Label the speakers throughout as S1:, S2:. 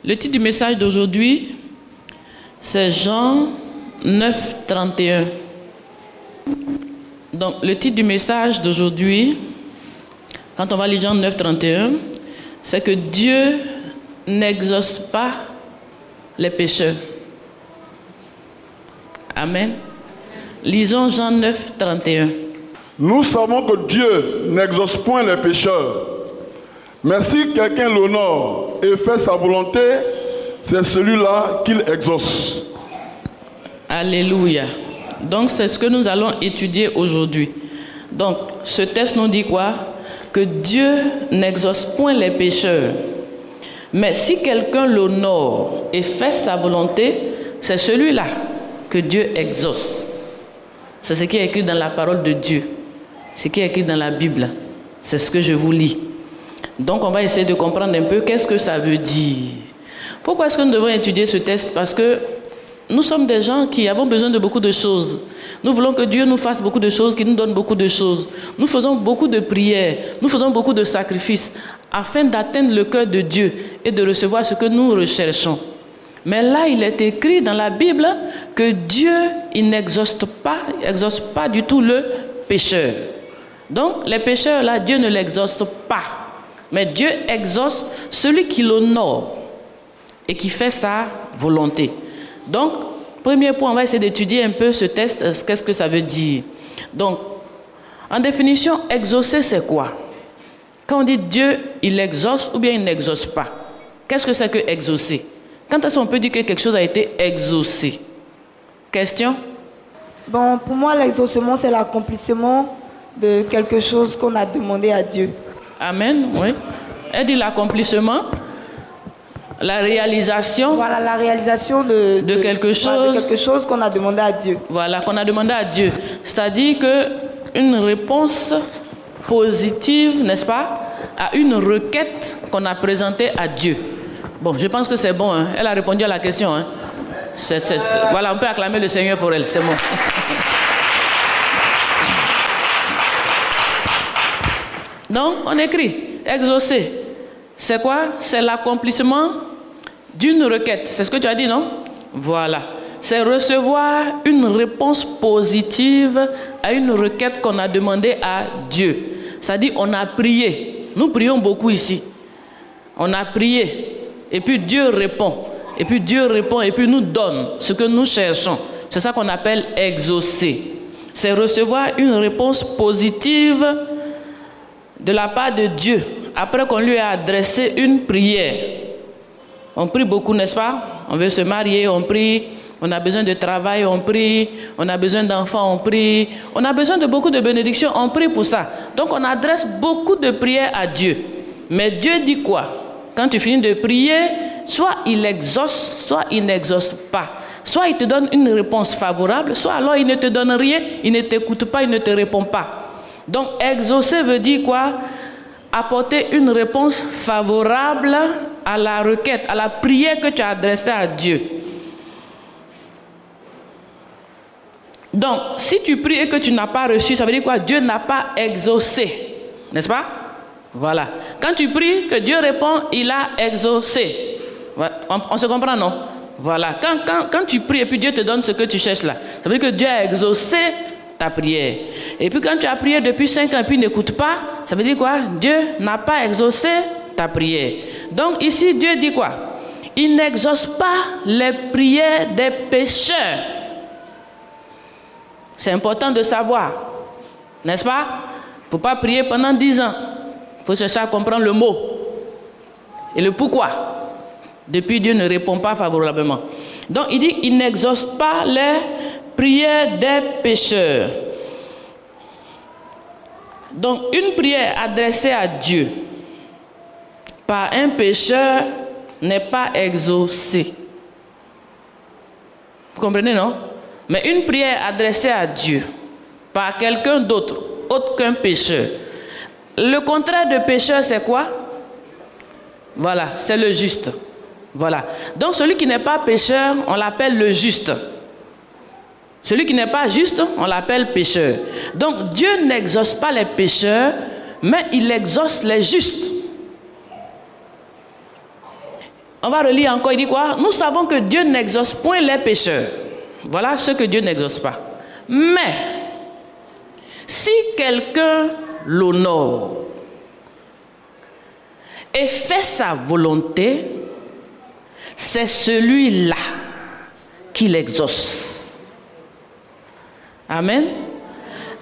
S1: Le titre du message d'aujourd'hui, c'est Jean 9, 31. Donc, le titre du message d'aujourd'hui, quand on va lire Jean 9, 31, c'est que Dieu n'exauce pas les pécheurs. Amen. Lisons Jean 9, 31.
S2: Nous savons que Dieu n'exauce point les pécheurs. Mais si quelqu'un l'honore et fait sa volonté, c'est celui-là qu'il exauce.
S1: Alléluia. Donc, c'est ce que nous allons étudier aujourd'hui. Donc, ce texte nous dit quoi? Que Dieu n'exauce point les pécheurs. Mais si quelqu'un l'honore et fait sa volonté, c'est celui-là que Dieu exauce. C'est ce qui est écrit dans la parole de Dieu. Ce qui est écrit dans la Bible. C'est ce que je vous lis. Donc, on va essayer de comprendre un peu qu'est-ce que ça veut dire. Pourquoi est-ce que nous devons étudier ce texte? Parce que nous sommes des gens qui avons besoin de beaucoup de choses. Nous voulons que Dieu nous fasse beaucoup de choses, qu'il nous donne beaucoup de choses. Nous faisons beaucoup de prières, nous faisons beaucoup de sacrifices afin d'atteindre le cœur de Dieu et de recevoir ce que nous recherchons. Mais là, il est écrit dans la Bible que Dieu, il n'exauce pas du tout le pécheur. Donc, les pécheurs, là, Dieu ne l'exauce pas. Mais Dieu exauce celui qui l'honore et qui fait sa volonté. Donc, premier point, on va essayer d'étudier un peu ce texte, qu'est-ce que ça veut dire. Donc, en définition, exaucer, c'est quoi? Quand on dit Dieu, il exauce ou bien il n'exauce pas, qu'est-ce que c'est que exaucer? Quand est-ce qu'on peut dire que quelque chose a été exaucé? Question?
S3: Bon, pour moi, l'exaucement, c'est l'accomplissement de quelque chose qu'on a demandé à Dieu.
S1: Amen, oui. Elle dit l'accomplissement, la réalisation.
S3: Voilà, la réalisation de
S1: quelque chose
S3: qu'on a demandé à Dieu.
S1: Voilà, qu'on a demandé à Dieu. C'est-à-dire qu'une réponse positive, n'est-ce pas, à une requête qu'on a présentée à Dieu. Bon, je pense que c'est bon, hein. Elle a répondu à la question. Hein. Voilà, on peut acclamer le Seigneur pour elle, c'est bon. Donc, on écrit, exaucer. C'est quoi? C'est l'accomplissement d'une requête. C'est ce que tu as dit, non? Voilà. C'est recevoir une réponse positive à une requête qu'on a demandée à Dieu. C'est-à-dire, on a prié. Nous prions beaucoup ici. On a prié. Et puis Dieu répond. Et puis Dieu répond et puis nous donne ce que nous cherchons. C'est ça qu'on appelle exaucer. C'est recevoir une réponse positive de la part de Dieu, après qu'on lui a adressé une prière. On prie beaucoup, n'est-ce pas? On veut se marier, on prie. On a besoin de travail, on prie. On a besoin d'enfants, on prie. On a besoin de beaucoup de bénédictions, on prie pour ça. Donc on adresse beaucoup de prières à Dieu. Mais Dieu dit quoi? Quand tu finis de prier, soit il exauce, soit il n'exauce pas. Soit il te donne une réponse favorable, soit alors il ne te donne rien, il ne t'écoute pas, il ne te répond pas. Donc, exaucer veut dire quoi? Apporter une réponse favorable à la requête, à la prière que tu as adressée à Dieu. Donc, si tu pries et que tu n'as pas reçu, ça veut dire quoi? Dieu n'a pas exaucé. N'est-ce pas? Voilà. Quand tu pries, que Dieu répond, il a exaucé. On se comprend, non? Voilà. Quand tu pries et puis Dieu te donne ce que tu cherches là, ça veut dire que Dieu a exaucé ta prière. Et puis quand tu as prié depuis 5 ans et puis n'écoute pas, ça veut dire quoi? Dieu n'a pas exaucé ta prière. Donc ici, Dieu dit quoi? Il n'exauce pas les prières des pécheurs. C'est important de savoir. N'est-ce pas? Il ne faut pas prier pendant 10 ans. Il faut chercher à comprendre le mot. Et le pourquoi. Depuis, Dieu ne répond pas favorablement. Donc il dit, il n'exauce pas les prière des pécheurs. Donc, une prière adressée à Dieu par un pécheur n'est pas exaucée. Vous comprenez, non? Mais une prière adressée à Dieu par quelqu'un d'autre, autre qu'un pécheur. Le contraire de pécheur, c'est quoi? Voilà, c'est le juste. Voilà. Donc, celui qui n'est pas pécheur, on l'appelle le juste. Celui qui n'est pas juste, on l'appelle pécheur. Donc Dieu n'exauce pas les pécheurs, mais il exauce les justes. On va relire encore, il dit quoi? Nous savons que Dieu n'exauce point les pécheurs. Voilà ce que Dieu n'exauce pas. Mais, si quelqu'un l'honore et fait sa volonté, c'est celui-là qui l'exauce. Amen.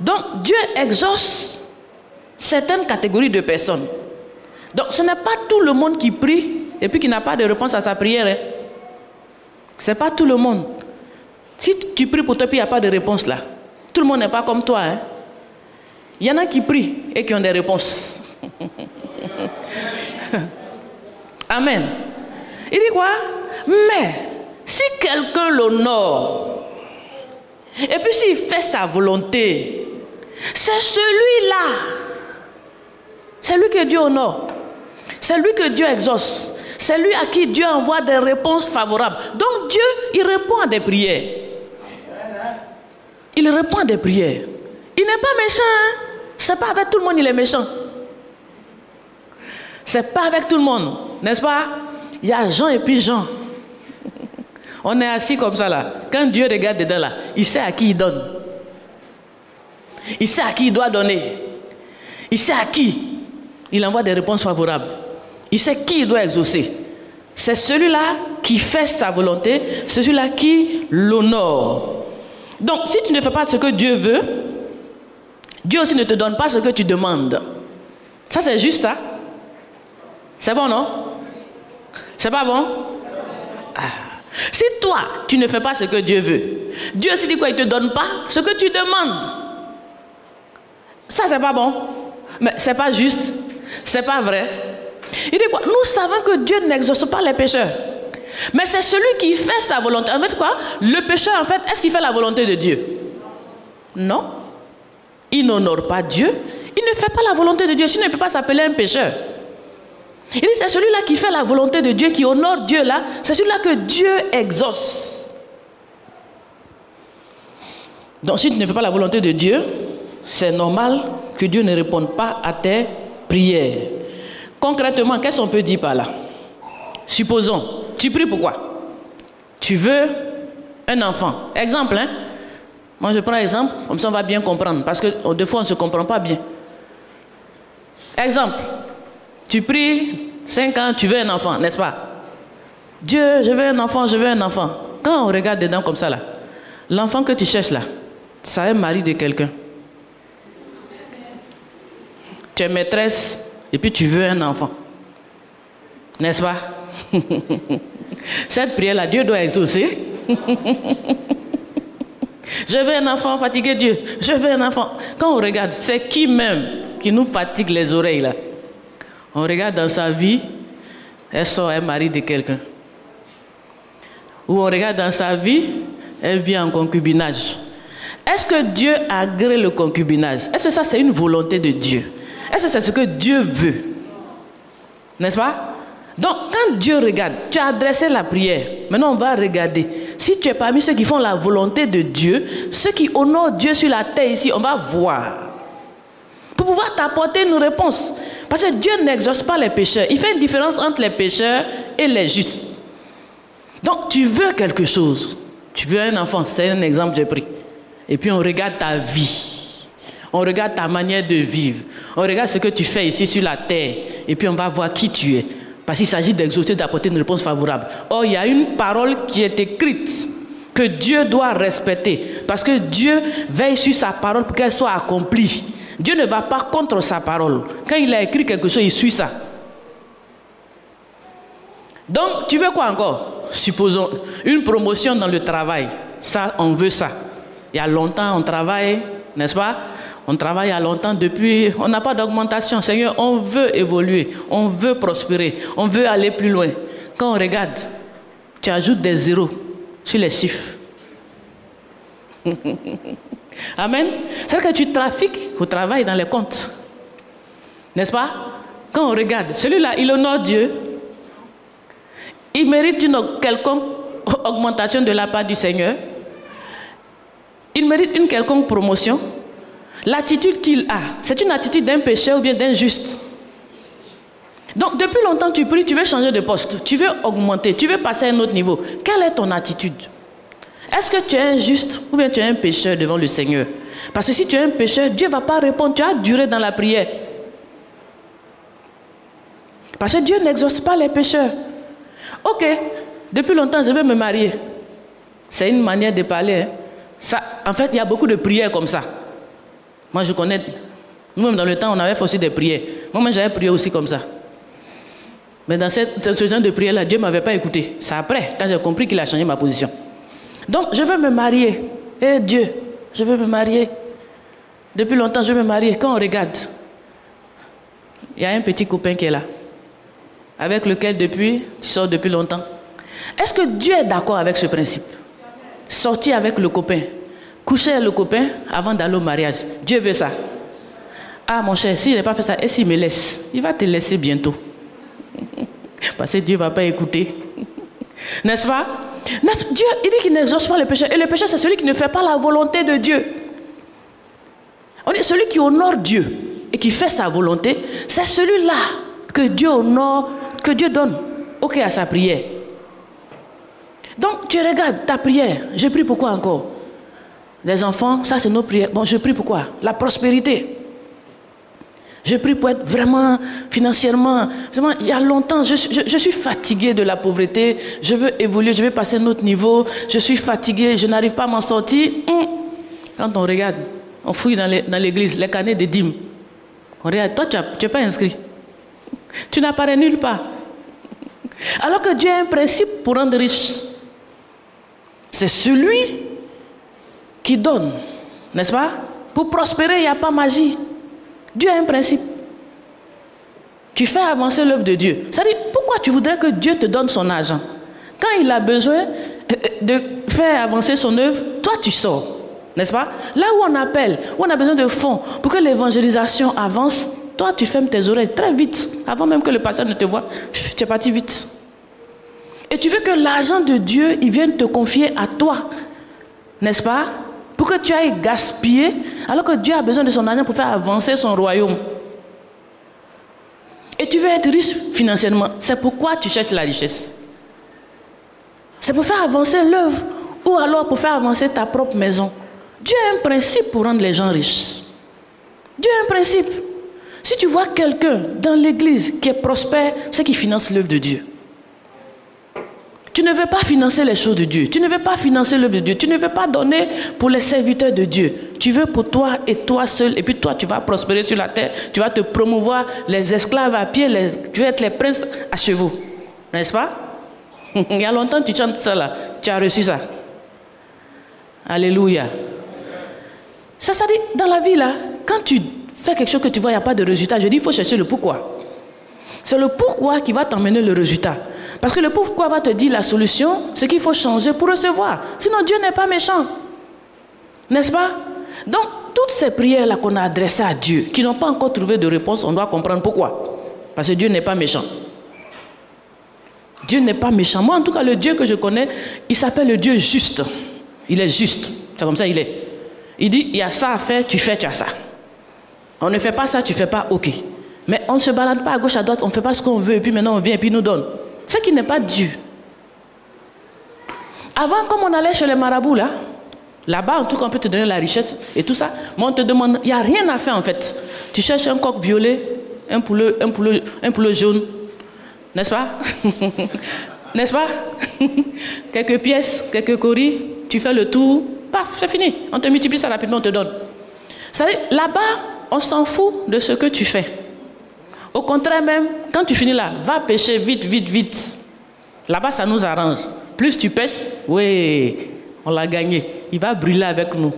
S1: Donc, Dieu exauce certaines catégories de personnes. Donc, ce n'est pas tout le monde qui prie et puis qui n'a pas de réponse à sa prière. Hein. Ce n'est pas tout le monde. Si tu pries pour toi et puis il n'y a pas de réponse là, tout le monde n'est pas comme toi. Hein. Il y en a qui prient et qui ont des réponses. Amen. Il dit quoi? Mais si quelqu'un l'honore et puis s'il fait sa volonté, c'est celui-là. C'est lui que Dieu honore. C'est lui que Dieu exauce. C'est lui à qui Dieu envoie des réponses favorables. Donc Dieu, il répond à des prières. Il répond à des prières. Il n'est pas méchant. Hein? C'est pas avec tout le monde il est méchant. C'est pas avec tout le monde, n'est-ce pas? Il y a Jean et puis Jean. On est assis comme ça là. Quand Dieu regarde dedans là, il sait à qui il donne. Il sait à qui il doit donner. Il sait à qui il envoie des réponses favorables. Il sait qui il doit exaucer. C'est celui-là qui fait sa volonté, c'est celui-là qui l'honore. Donc, si tu ne fais pas ce que Dieu veut, Dieu aussi ne te donne pas ce que tu demandes. Ça, c'est juste, hein? C'est bon, non? C'est pas bon? Ah. Si toi, tu ne fais pas ce que Dieu veut, Dieu aussi dit quoi? Il ne te donne pas ce que tu demandes. Ça, c'est pas bon. Mais c'est pas juste. C'est pas vrai. Il dit quoi? Nous savons que Dieu n'exauce pas les pécheurs. Mais c'est celui qui fait sa volonté. En fait, quoi? Le pécheur, en fait, est-ce qu'il fait la volonté de Dieu? Non. Il n'honore pas Dieu. Il ne fait pas la volonté de Dieu. Sinon, il ne peut pas s'appeler un pécheur. Il dit, c'est celui-là qui fait la volonté de Dieu, qui honore Dieu là. C'est celui-là que Dieu exauce. Donc, si tu ne fais pas la volonté de Dieu, c'est normal que Dieu ne réponde pas à tes prières. Concrètement, qu'est-ce qu'on peut dire par là? Supposons, tu pries pour quoi? Tu veux un enfant. Exemple, hein? Moi, je prends exemple, comme ça on va bien comprendre. Parce que des fois, on ne se comprend pas bien. Exemple, tu pries 5 ans, tu veux un enfant, n'est-ce pas? Dieu, je veux un enfant, je veux un enfant. Quand on regarde dedans comme ça, là, l'enfant que tu cherches là, c'est un mari de quelqu'un. Tu es maîtresse et puis tu veux un enfant. N'est-ce pas? Cette prière-là, Dieu doit exaucer. Je veux un enfant, fatigué Dieu. Je veux un enfant. Quand on regarde, c'est qui même qui nous fatigue les oreilles là? On regarde dans sa vie, elle sort un mari de quelqu'un. Ou on regarde dans sa vie, elle vit en concubinage. Est-ce que Dieu agrée le concubinage? Est-ce que ça c'est une volonté de Dieu? Est-ce que c'est ce que Dieu veut? N'est-ce pas? Donc quand Dieu regarde, tu as adressé la prière. Maintenant on va regarder. Si tu es parmi ceux qui font la volonté de Dieu, ceux qui honorent Dieu sur la terre ici, on va voir. Pour pouvoir t'apporter une réponse. Parce que Dieu n'exauce pas les pécheurs. Il fait une différence entre les pécheurs et les justes. Donc tu veux quelque chose. Tu veux un enfant, c'est un exemple que j'ai pris. Et puis on regarde ta vie. On regarde ta manière de vivre. On regarde ce que tu fais ici sur la terre. Et puis on va voir qui tu es. Parce qu'il s'agit d'exaucer, d'apporter une réponse favorable. Or, il y a une parole qui est écrite que Dieu doit respecter. Parce que Dieu veille sur sa parole pour qu'elle soit accomplie. Dieu ne va pas contre sa parole. Quand il a écrit quelque chose, il suit ça. Donc, tu veux quoi encore? Supposons une promotion dans le travail. Ça, on veut ça. Il y a longtemps, on travaille, n'est-ce pas? On travaille à longtemps depuis, on n'a pas d'augmentation. Seigneur, on veut évoluer, on veut prospérer, on veut aller plus loin. Quand on regarde, tu ajoutes des zéros sur les chiffres. Amen. C'est-à-dire que tu trafiques au travail dans les comptes. N'est-ce pas? Quand on regarde, celui-là, il honore Dieu. Il mérite une quelconque augmentation de la part du Seigneur. Il mérite une quelconque promotion. L'attitude qu'il a, c'est une attitude d'un pécheur ou bien d'un juste. Donc, depuis longtemps, tu pries, tu veux changer de poste, tu veux augmenter, tu veux passer à un autre niveau. Quelle est ton attitude? Est-ce que tu es injuste ou bien tu es un pécheur devant le Seigneur? Parce que si tu es un pécheur, Dieu ne va pas répondre, tu as duré dans la prière. Parce que Dieu n'exauce pas les pécheurs. Ok, depuis longtemps, je veux me marier. C'est une manière de parler. Hein. Ça, en fait, il y a beaucoup de prières comme ça. Moi, je connais. Nous-mêmes, dans le temps, on avait fait aussi des prières. Moi-même, j'avais prié aussi comme ça. Mais dans ce genre de prière-là, Dieu ne m'avait pas écouté. C'est après, quand j'ai compris qu'il a changé ma position. Donc, je veux me marier. Eh Dieu, je veux me marier. Depuis longtemps, je veux me marier. Quand on regarde, il y a un petit copain qui est là, avec lequel tu sors depuis longtemps. Est-ce que Dieu est d'accord avec ce principe? Sortir avec le copain, coucher avec le copain avant d'aller au mariage. Dieu veut ça. Ah mon cher, s'il n'a pas fait ça, et s'il me laisse? Il va te laisser bientôt. Parce que Dieu ne va pas écouter. N'est-ce pas? Dieu, il dit qu'il n'exauce pas le péché. Et le péché, c'est celui qui ne fait pas la volonté de Dieu. On dit celui qui honore Dieu et qui fait sa volonté, c'est celui-là que Dieu honore, que Dieu donne. Ok à sa prière. Donc tu regardes ta prière. Je prie pourquoi encore? Les enfants, ça c'est nos prières. Bon, je prie pourquoi? La prospérité. Je prie pour être vraiment financièrement. Vraiment, il y a longtemps, je suis fatigué de la pauvreté. Je veux évoluer, je veux passer à un autre niveau. Je suis fatigué, je n'arrive pas à m'en sortir. Quand on regarde, on fouille dans l'église, les carnets des dîmes. On regarde, toi tu n'es pas inscrit. Tu n'apparais nulle part. Alors que Dieu a un principe pour rendre riche. C'est celui qui donne, n'est-ce pas? Pour prospérer, il n'y a pas magie. Dieu a un principe. Tu fais avancer l'œuvre de Dieu. C'est-à-dire, pourquoi tu voudrais que Dieu te donne son argent? Quand il a besoin de faire avancer son œuvre, toi tu sors. N'est-ce pas? Là où on appelle, où on a besoin de fonds pour que l'évangélisation avance, toi tu fermes tes oreilles très vite. Avant même que le pasteur ne te voie, tu es parti vite. Et tu veux que l'argent de Dieu, il vienne te confier à toi. N'est-ce pas? Pour que tu ailles gaspiller, alors que Dieu a besoin de son argent pour faire avancer son royaume. Et tu veux être riche financièrement. C'est pourquoi tu cherches la richesse. C'est pour faire avancer l'œuvre ou alors pour faire avancer ta propre maison. Dieu a un principe pour rendre les gens riches. Dieu a un principe. Si tu vois quelqu'un dans l'église qui est prospère, c'est qui finance l'œuvre de Dieu. Tu ne veux pas financer les choses de Dieu. Tu ne veux pas financer l'œuvre de Dieu. Tu ne veux pas donner pour les serviteurs de Dieu. Tu veux pour toi et toi seul. Et puis toi, tu vas prospérer sur la terre. Tu vas te promouvoir les esclaves à pied. Tu vas être les princes à chevaux. N'est-ce pas? Il y a longtemps, tu chantes ça là. Tu as reçu ça. Alléluia. Ça dit, dans la vie là, quand tu fais quelque chose que tu vois, il n'y a pas de résultat, je dis, il faut chercher le pourquoi. C'est le pourquoi qui va t'emmener le résultat. Parce que le pourquoi va te dire la solution, ce qu'il faut changer pour recevoir. Sinon, Dieu n'est pas méchant. N'est-ce pas? Donc, toutes ces prières-là qu'on a adressées à Dieu, qui n'ont pas encore trouvé de réponse, on doit comprendre pourquoi. Parce que Dieu n'est pas méchant. Dieu n'est pas méchant. Moi, en tout cas, le Dieu que je connais, il s'appelle le Dieu juste. Il est juste. C'est comme ça il est. Il dit, il y a ça à faire, tu fais, tu as ça. On ne fait pas ça, tu ne fais pas, ok. Mais on ne se balade pas à gauche, à droite, on ne fait pas ce qu'on veut, et puis maintenant on vient et puis il nous donne. Ce qui n'est pas Dieu. Avant, comme on allait chez les marabouts, là-bas, en tout cas, on peut te donner la richesse et tout ça, mais on te demande, il n'y a rien à faire en fait. Tu cherches un coq violet, un poulet jaune, n'est-ce pas? N'est-ce pas? Quelques pièces, quelques coris, tu fais le tour, paf, c'est fini. On te multiplie ça rapidement, on te donne. C'est-à-dire, là-bas, on s'en fout de ce que tu fais. Au contraire même, quand tu finis là, va pêcher vite, vite, vite. Là-bas, ça nous arrange. Plus tu pêches, oui, on l'a gagné. Il va brûler avec nous.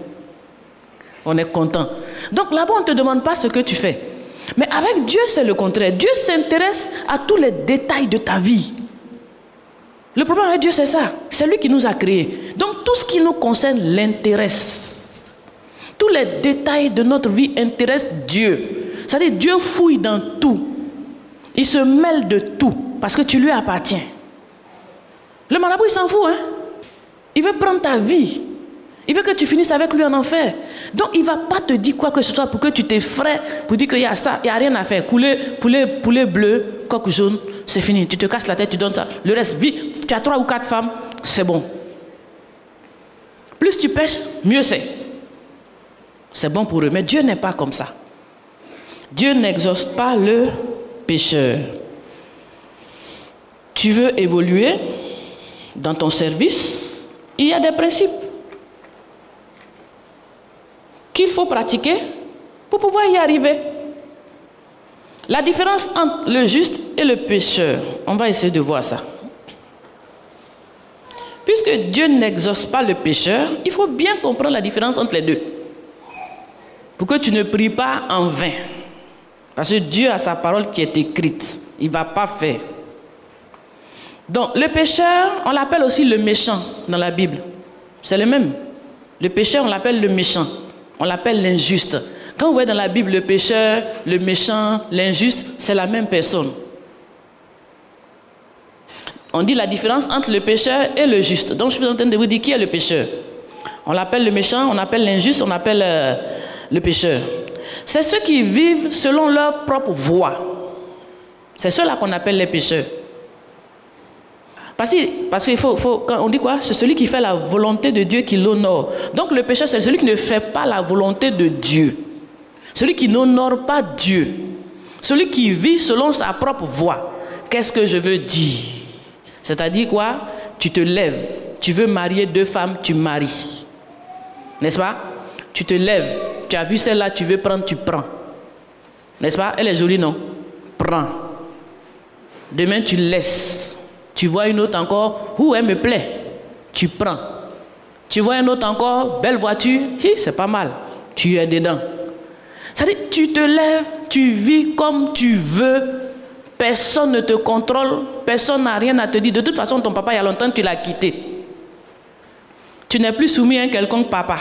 S1: On est content. Donc là-bas, on ne te demande pas ce que tu fais. Mais avec Dieu, c'est le contraire. Dieu s'intéresse à tous les détails de ta vie. Le problème avec Dieu, c'est ça. C'est lui qui nous a créés. Donc tout ce qui nous concerne l'intéresse. Tous les détails de notre vie intéressent Dieu. C'est-à-dire Dieu fouille dans tout. Il se mêle de tout parce que tu lui appartiens. Le marabout, il s'en fout. Hein? Il veut prendre ta vie. Il veut que tu finisses avec lui en enfer. Donc il ne va pas te dire quoi que ce soit pour que tu t'effraies, pour dire qu'il y a ça, il n'y a rien à faire. Poulet bleu, coq jaune, c'est fini. Tu te casses la tête, tu donnes ça. Le reste, vite, tu as 3 ou 4 femmes, c'est bon. Plus tu pêches, mieux c'est. C'est bon pour eux. Mais Dieu n'est pas comme ça. Dieu n'exauce pas le pécheur. Tu veux évoluer dans ton service, il y a des principes qu'il faut pratiquer pour pouvoir y arriver. La différence entre le juste et le pécheur, on va essayer de voir ça. Puisque Dieu n'exauce pas le pécheur, il faut bien comprendre la différence entre les deux. Pour que tu ne pries pas en vain. Parce que Dieu a sa parole qui est écrite. Il ne va pas faire. Donc le pécheur, on l'appelle aussi le méchant dans la Bible. C'est le même. Le pécheur, on l'appelle le méchant. On l'appelle l'injuste. Quand vous voyez dans la Bible le pécheur, le méchant, l'injuste, c'est la même personne. On dit la différence entre le pécheur et le juste. Donc je suis en train de vous dire qui est le pécheur. On l'appelle le méchant, on appelle l'injuste, on appelle le pécheur. C'est ceux qui vivent selon leur propre voie. C'est ceux-là qu'on appelle les pécheurs. Parce qu'il faut, quand on dit quoi? C'est celui qui fait la volonté de Dieu qui l'honore. Donc le pécheur, c'est celui qui ne fait pas la volonté de Dieu. Celui qui n'honore pas Dieu. Celui qui vit selon sa propre voie. Qu'est-ce que je veux dire? C'est-à-dire quoi? Tu te lèves. Tu veux marier 2 femmes, tu maries. N'est-ce pas? Tu te lèves. Tu as vu celle-là, tu veux prendre, tu prends. N'est-ce pas? Elle est jolie, non? Prends. Demain, tu laisses. Tu vois une autre encore, elle me plaît. Tu prends. Tu vois une autre encore, belle voiture, c'est pas mal. Tu es dedans. C'est-à-dire, tu te lèves, tu vis comme tu veux. Personne ne te contrôle. Personne n'a rien à te dire. De toute façon, ton papa, il y a longtemps, tu l'as quitté. Tu n'es plus soumis à un quelconque papa.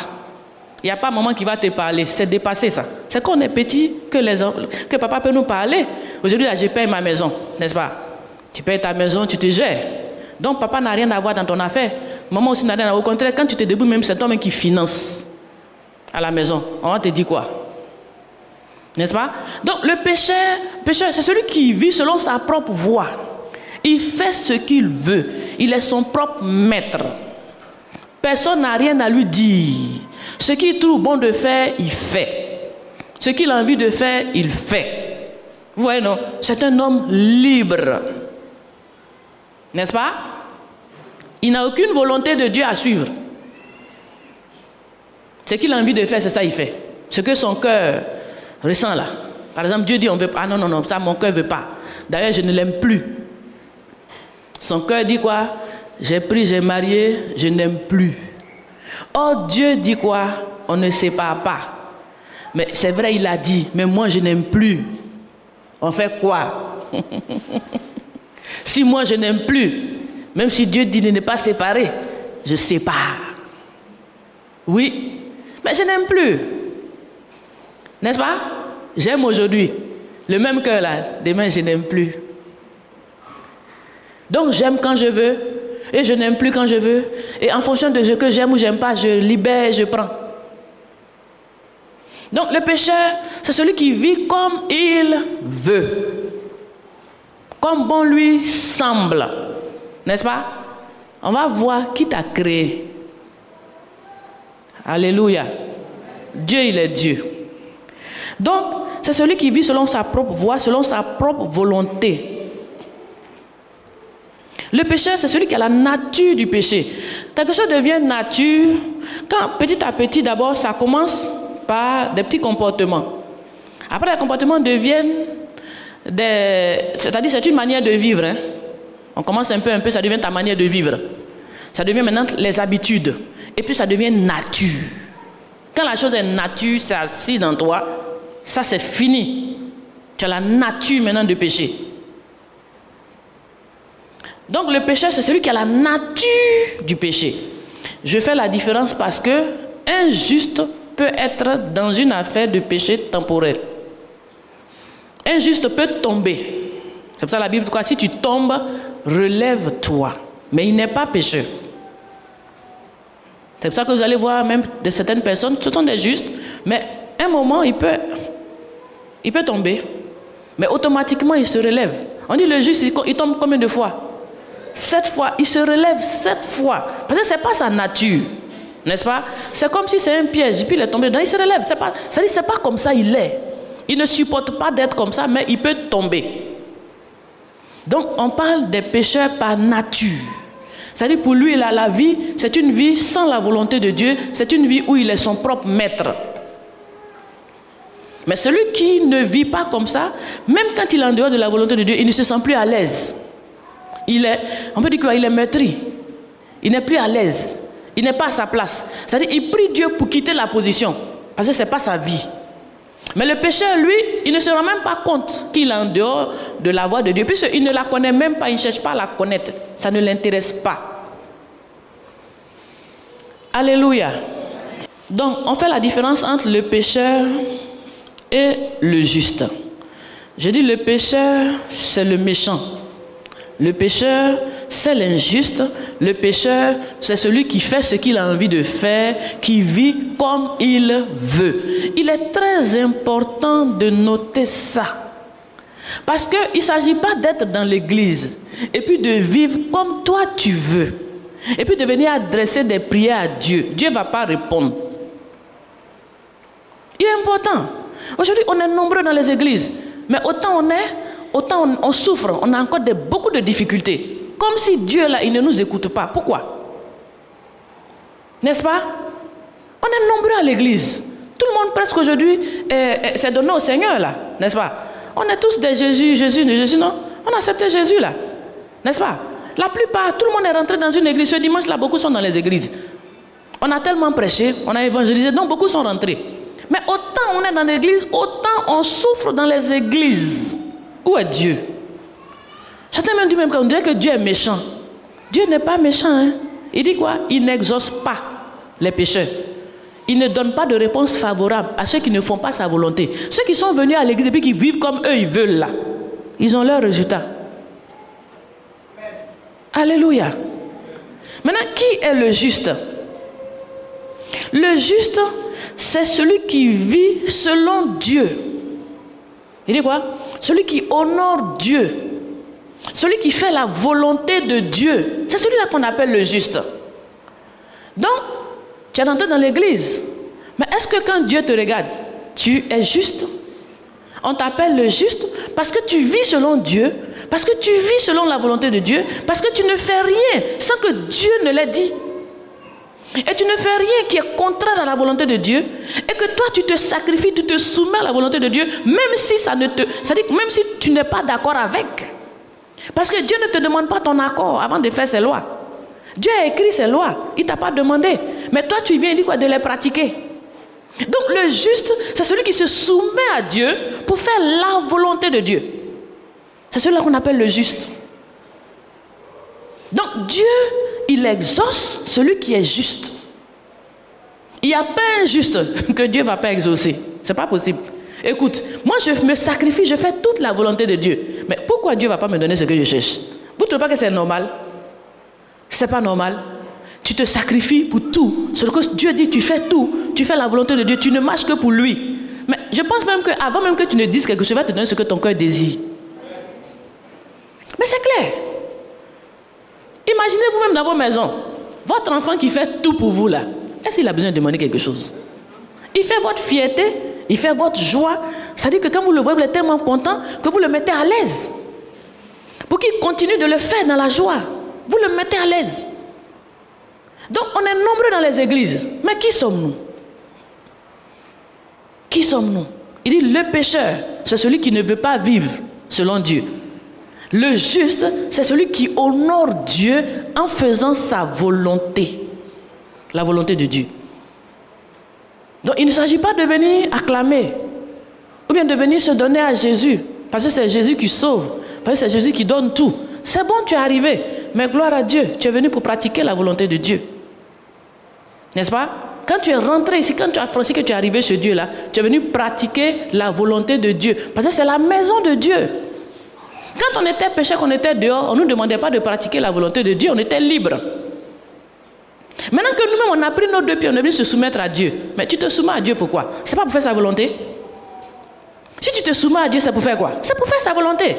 S1: Il n'y a pas un moment qui va te parler. C'est dépassé ça. C'est quand on est petit que papa peut nous parler. Aujourd'hui, là, je paye ma maison, n'est-ce pas? Tu payes ta maison, tu te gères. Donc papa n'a rien à voir dans ton affaire. Maman aussi n'a rien à voir. Au contraire, quand tu te débrouilles, même c'est toi-même qui finance à la maison. On va te dire quoi? N'est-ce pas? Donc le pécheur, c'est celui qui vit selon sa propre voie. Il fait ce qu'il veut. Il est son propre maître. Personne n'a rien à lui dire. Ce qu'il trouve bon de faire, il fait. Ce qu'il a envie de faire, il fait. Vous voyez, non? C'est un homme libre. N'est-ce pas? Il n'a aucune volonté de Dieu à suivre. Ce qu'il a envie de faire, c'est ça qu'il fait. Ce que son cœur ressent là. Par exemple, Dieu dit on veut pas. Ah non, ça mon cœur ne veut pas. D'ailleurs, je ne l'aime plus. Son cœur dit quoi? J'ai pris, j'ai marié, je n'aime plus. Or, Dieu dit quoi? On ne sépare pas. Mais c'est vrai, il a dit, mais moi je n'aime plus. On fait quoi? Si moi je n'aime plus, même si Dieu dit de ne pas séparer, je sépare. Oui, mais je n'aime plus. N'est-ce pas? J'aime aujourd'hui. Le même cœur là, demain je n'aime plus. Donc j'aime quand je veux et je n'aime plus quand je veux. Et en fonction de ce que j'aime ou j'aime pas, je libère, je prends. Donc le pécheur, c'est celui qui vit comme il veut. Comme bon lui semble. N'est-ce pas? On va voir qui t'a créé. Alléluia. Dieu, il est Dieu. Donc, c'est celui qui vit selon sa propre voie, selon sa propre volonté. Le pécheur, c'est celui qui a la nature du péché. Quelque chose devient nature quand petit à petit, d'abord, ça commence par des petits comportements. Après, les comportements deviennent c'est-à-dire c'est une manière de vivre. Hein. On commence un peu, ça devient ta manière de vivre. Ça devient maintenant les habitudes. Et puis ça devient nature. Quand la chose est nature, c'est assis dans toi, ça c'est fini. Tu as la nature maintenant de péché. Donc le pécheur, c'est celui qui a la nature du péché. Je fais la différence parce que un juste peut être dans une affaire de péché temporel. Un juste peut tomber. C'est pour ça la Bible dit quoi? Si tu tombes, relève-toi. Mais il n'est pas pécheur. C'est pour ça que vous allez voir même de certaines personnes, ce sont des justes, mais à un moment, il peut tomber. Mais automatiquement, il se relève. On dit le juste, il tombe combien de fois? 7 fois. Il se relève 7 fois. Parce que ce n'est pas sa nature. N'est-ce pas? C'est comme si c'est un piège. Puis il est tombé dedans, il se relève. C'est pas comme ça il est. Il ne supporte pas d'être comme ça, mais il peut tomber. Donc on parle des pécheurs par nature. C'est-à-dire pour lui, la vie, c'est une vie sans la volonté de Dieu. C'est une vie où il est son propre maître. Mais celui qui ne vit pas comme ça, même quand il est en dehors de la volonté de Dieu, il ne se sent plus à l'aise. On peut dire qu'il est meurtri. Il n'est plus à l'aise. Il n'est pas à sa place. C'est-à-dire qu'il prie Dieu pour quitter la position. Parce que ce n'est pas sa vie. Mais le pécheur, lui, il ne se rend même pas compte qu'il est en dehors de la voie de Dieu. Puisqu'il ne la connaît même pas, il ne cherche pas à la connaître. Ça ne l'intéresse pas. Alléluia. Donc, on fait la différence entre le pécheur et le juste. Je dis le pécheur, c'est le méchant. Le pécheur, c'est l'injuste. Le pécheur, c'est celui qui fait ce qu'il a envie de faire, qui vit comme il veut. Il est très important de noter ça. Parce qu'il ne s'agit pas d'être dans l'église et puis de vivre comme toi tu veux. Et puis de venir adresser des prières à Dieu. Dieu ne va pas répondre. Il est important. Aujourd'hui, on est nombreux dans les églises. Mais autant on souffre, on a encore beaucoup de difficultés. Comme si Dieu, là, il ne nous écoute pas. Pourquoi? N'est-ce pas? On est nombreux à l'église. Tout le monde presque aujourd'hui s'est donné au Seigneur, là. N'est-ce pas? On est tous des Jésus, non? On a accepté Jésus, là. N'est-ce pas? La plupart, tout le monde est rentré dans une église. Ce dimanche-là, beaucoup sont dans les églises. On a tellement prêché, on a évangélisé, donc beaucoup sont rentrés. Mais autant on est dans l'église, autant on souffre dans les églises. Où est Dieu? Certains même disent même qu'on dirait que Dieu est méchant. Dieu n'est pas méchant. Hein? Il dit quoi? Il n'exauce pas les pécheurs. Il ne donne pas de réponse favorable à ceux qui ne font pas sa volonté. Ceux qui sont venus à l'église et puis qui vivent comme eux ils veulent là, ils ont leur résultat. Alléluia. Maintenant, qui est le juste? Le juste, c'est celui qui vit selon Dieu. Il dit quoi? Celui qui honore Dieu. Celui qui fait la volonté de Dieu. C'est celui-là qu'on appelle le juste. Donc, tu es entré dans l'église. Mais est-ce que quand Dieu te regarde, tu es juste? On t'appelle le juste parce que tu vis selon Dieu, parce que tu vis selon la volonté de Dieu, parce que tu ne fais rien sans que Dieu ne l'ait dit. Et tu ne fais rien qui est contraire à la volonté de Dieu, et que toi tu te sacrifies, tu te soumets à la volonté de Dieu, même si ça ne te... C'est-à-dire même si tu n'es pas d'accord avec. Parce que Dieu ne te demande pas ton accord avant de faire ses lois. Dieu a écrit ses lois, il ne t'a pas demandé. Mais toi tu viens, il dit quoi? De les pratiquer. Donc le juste, c'est celui qui se soumet à Dieu pour faire la volonté de Dieu. C'est celui-là qu'on appelle le juste. Donc Dieu, il exauce celui qui est juste. Il n'y a pas un juste que Dieu ne va pas exaucer. Ce n'est pas possible. Écoute, moi je me sacrifie, je fais toute la volonté de Dieu. Mais pourquoi Dieu ne va pas me donner ce que je cherche? Vous ne trouvez pas que c'est normal? Ce n'est pas normal. Tu te sacrifies pour tout. C'est que Dieu dit, tu fais tout. Tu fais la volonté de Dieu. Tu ne marches que pour lui. Mais je pense même qu'avant même que tu ne dises quelque chose, je vais te donner ce que ton cœur désire. Mais c'est clair. Imaginez vous-même dans vos maisons, votre enfant qui fait tout pour vous là. Est-ce qu'il a besoin de demander quelque chose? Il fait votre fierté, il fait votre joie. Ça dit que quand vous le voyez, vous êtes tellement content que vous le mettez à l'aise. Pour qu'il continue de le faire dans la joie. Vous le mettez à l'aise. Donc on est nombreux dans les églises. Mais qui sommes-nous? Qui sommes-nous? Il dit le pécheur, c'est celui qui ne veut pas vivre selon Dieu. Le juste, c'est celui qui honore Dieu en faisant sa volonté. La volonté de Dieu. Donc il ne s'agit pas de venir acclamer ou bien de venir se donner à Jésus. Parce que c'est Jésus qui sauve. Parce que c'est Jésus qui donne tout. C'est bon, tu es arrivé. Mais gloire à Dieu, tu es venu pour pratiquer la volonté de Dieu. N'est-ce pas? Quand tu es rentré ici, quand tu as franchi que tu es arrivé chez Dieu là, tu es venu pratiquer la volonté de Dieu. Parce que c'est la maison de Dieu. Quand on était pécheur, qu'on était dehors, on ne nous demandait pas de pratiquer la volonté de Dieu, on était libre. Maintenant que nous-mêmes on a pris nos deux pieds, on est venu se soumettre à Dieu. Mais tu te soumets à Dieu pourquoi? C'est pas pour faire sa volonté. Si tu te soumets à Dieu, c'est pour faire quoi? C'est pour faire sa volonté.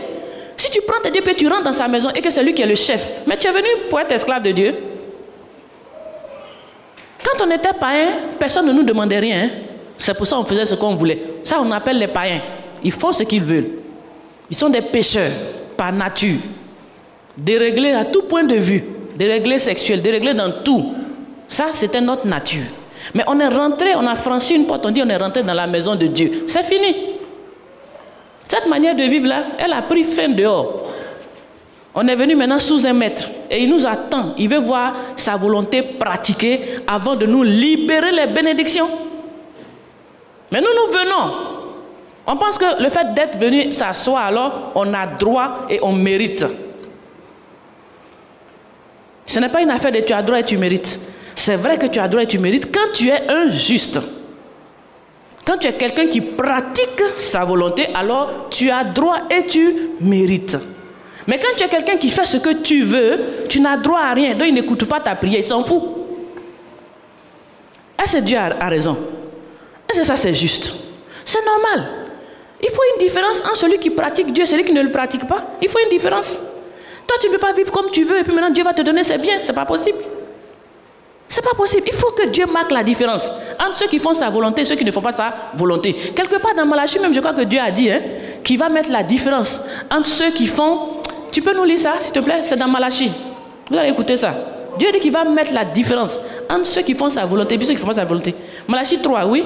S1: Si Si tu prends tes dieux et tu rentres dans sa maison et que c'est lui qui est le chef, mais tu es venu pour être esclave de Dieu. Quand on était païen, personne ne nous demandait rien. Hein? C'est pour ça qu'on faisait ce qu'on voulait. Ça, on appelle les païens. Ils font ce qu'ils veulent. Ils sont des pécheurs par nature. Déréglés à tout point de vue. Déréglés sexuels, déréglés dans tout. Ça, c'était notre nature. Mais on est rentré, on a franchi une porte, on dit on est rentré dans la maison de Dieu. C'est fini. Cette manière de vivre là, elle a pris fin dehors. On est venu maintenant sous un maître et il nous attend. Il veut voir sa volonté pratiquée avant de nous libérer les bénédictions. Mais nous venons. On pense que le fait d'être venu s'asseoir, alors on a droit et on mérite. Ce n'est pas une affaire de tu as droit et tu mérites. C'est vrai que tu as droit et tu mérites quand tu es un juste. Quand tu es quelqu'un qui pratique sa volonté, alors tu as droit et tu mérites. Mais quand tu es quelqu'un qui fait ce que tu veux, tu n'as droit à rien. Donc il n'écoute pas ta prière, il s'en fout. Est-ce que Dieu a raison? Est-ce que ça c'est juste? C'est normal. Il faut une différence entre celui qui pratique Dieu et celui qui ne le pratique pas. Il faut une différence. Toi tu ne peux pas vivre comme tu veux et puis maintenant Dieu va te donner ses biens. C'est pas possible. C'est pas possible. Il faut que Dieu marque la différence entre ceux qui font sa volonté et ceux qui ne font pas sa volonté. Quelque part dans Malachie même, je crois que Dieu a dit qu'il va mettre la différence entre ceux qui font... Tu peux nous lire ça, s'il te plaît? C'est dans Malachie. Vous allez écouter ça. Dieu dit qu'il va mettre la différence entre ceux qui font sa volonté et ceux qui ne font pas sa volonté. Malachie 3, oui.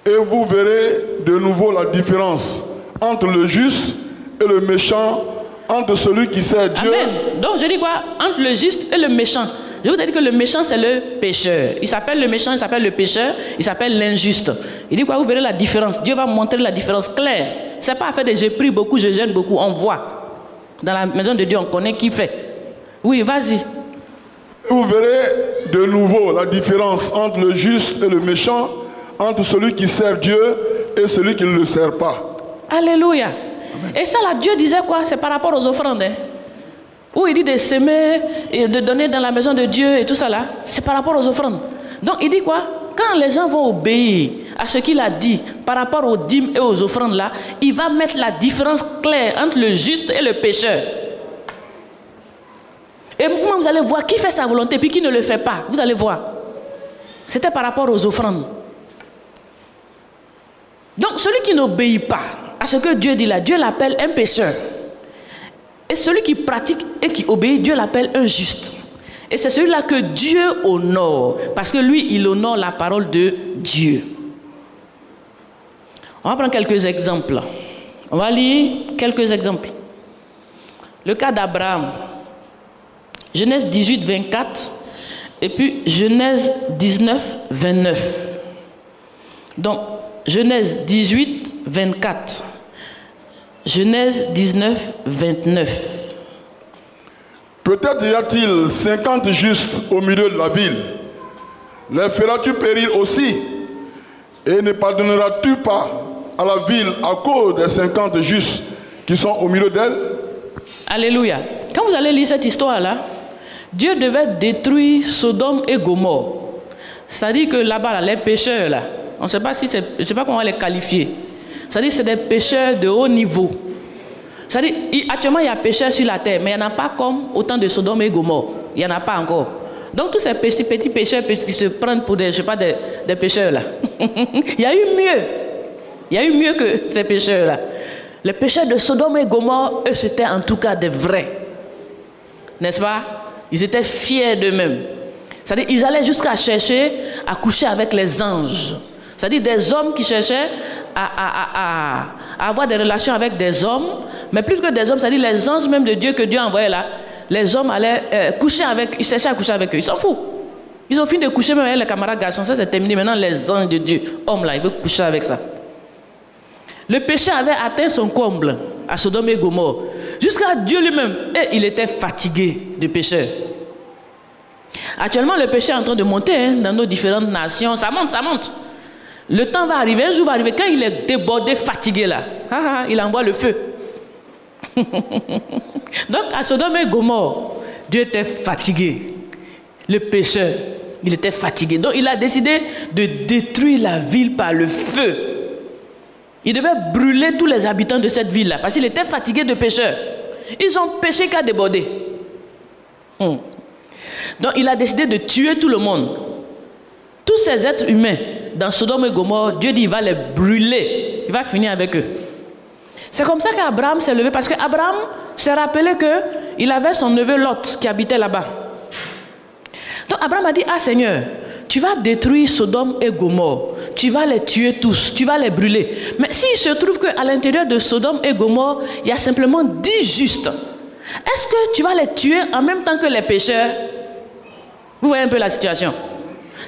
S2: Et vous verrez de nouveau la différence entre le juste et le méchant, entre celui qui sert Dieu.
S1: Amen. Donc je dis quoi? Entre le juste et le méchant. Je vous ai dit que le méchant, c'est le pécheur. Il s'appelle le méchant, il s'appelle le pécheur, il s'appelle l'injuste. Il dit quoi? Vous verrez la différence. Dieu va montrer la différence claire. Ce n'est pas affaire de j'ai pris beaucoup, je gêne beaucoup. On voit. Dans la maison de Dieu, on connaît qui fait. Oui, vas-y.
S2: Vous verrez de nouveau la différence entre le juste et le méchant, entre celui qui sert Dieu et celui qui ne le sert pas.
S1: Alléluia. Et ça, là, Dieu disait quoi? C'est par rapport aux offrandes. Hein? Où il dit de s'aimer et de donner dans la maison de Dieu et tout ça là. C'est par rapport aux offrandes. Donc il dit quoi? Quand les gens vont obéir à ce qu'il a dit par rapport aux dîmes et aux offrandes là, il va mettre la différence claire entre le juste et le pécheur. Et vous allez voir qui fait sa volonté puis qui ne le fait pas. Vous allez voir. C'était par rapport aux offrandes. Donc celui qui n'obéit pas à ce que Dieu dit là, Dieu l'appelle un pécheur. Et celui qui pratique et qui obéit, Dieu l'appelle un juste. Et c'est celui-là que Dieu honore. Parce que lui, il honore la parole de Dieu. On va prendre quelques exemples. On va lire quelques exemples. Le cas d'Abraham. Genèse 18, 24. Et puis Genèse 19, 29. Donc, Genèse 18, 24. Genèse 19, 29.
S2: Peut-être y a-t-il 50 justes au milieu de la ville. Les feras-tu périr aussi? Et ne pardonneras-tu pas à la ville à cause des 50 justes qui sont au milieu d'elle?
S1: Alléluia. Quand vous allez lire cette histoire-là, Dieu devait détruire Sodome et Gomorrhe. C'est-à-dire que là-bas, les pécheurs, là, on ne sait pas si c'est, je ne sais pas comment les qualifier. C'est-à-dire que c'est des pécheurs de haut niveau. C'est-à-dire, actuellement, il y a pécheurs sur la terre, mais il n'y en a pas comme autant de Sodome et Gomorrhe. Il n'y en a pas encore. Donc, tous ces petits pécheurs qui se prennent pour des, je sais pas, des pécheurs, là. Il y a eu mieux. Il y a eu mieux que ces pécheurs-là. Les pécheurs de Sodome et Gomorrhe, eux, c'était en tout cas des vrais. N'est-ce pas? Ils étaient fiers d'eux-mêmes. C'est-à-dire, ils allaient jusqu'à chercher à coucher avec les anges. C'est-à-dire des hommes qui cherchaient à avoir des relations avec des hommes, mais plus que des hommes, c'est-à-dire les anges même de Dieu que Dieu envoyait là, les hommes allaient coucher avec, ils cherchaient à coucher avec eux, ils s'en foutent. Ils ont fini de coucher même avec les camarades garçons, ça c'est terminé, maintenant les anges de Dieu, hommes là, ils veulent coucher avec ça. Le péché avait atteint son comble à Sodome et Gomorrhe, jusqu'à Dieu lui-même, et il était fatigué de péché. Actuellement, le péché est en train de monter dans nos différentes nations, ça monte, ça monte. Le temps va arriver, un jour va arriver, quand il est débordé, fatigué là, il envoie le feu. Donc à Sodome et Gomorrhe, Dieu était fatigué. Le pécheur, il était fatigué. Donc il a décidé de détruire la ville par le feu. Il devait brûler tous les habitants de cette ville là, parce qu'il était fatigué de pécheurs. Ils ont péché qu'à déborder. Donc il a décidé de tuer tout le monde. Tous ces êtres humains dans Sodome et Gomorrhe, Dieu dit il va les brûler. Il va finir avec eux. C'est comme ça qu'Abraham s'est levé, parce qu'Abraham s'est rappelé qu'il avait son neveu Lot qui habitait là-bas. Donc Abraham a dit, ah Seigneur, tu vas détruire Sodome et Gomorrhe, tu vas les tuer tous, tu vas les brûler. Mais s'il se trouve qu'à l'intérieur de Sodome et Gomorrhe, il y a simplement 10 justes, est-ce que tu vas les tuer en même temps que les pécheurs? Vous voyez un peu la situation.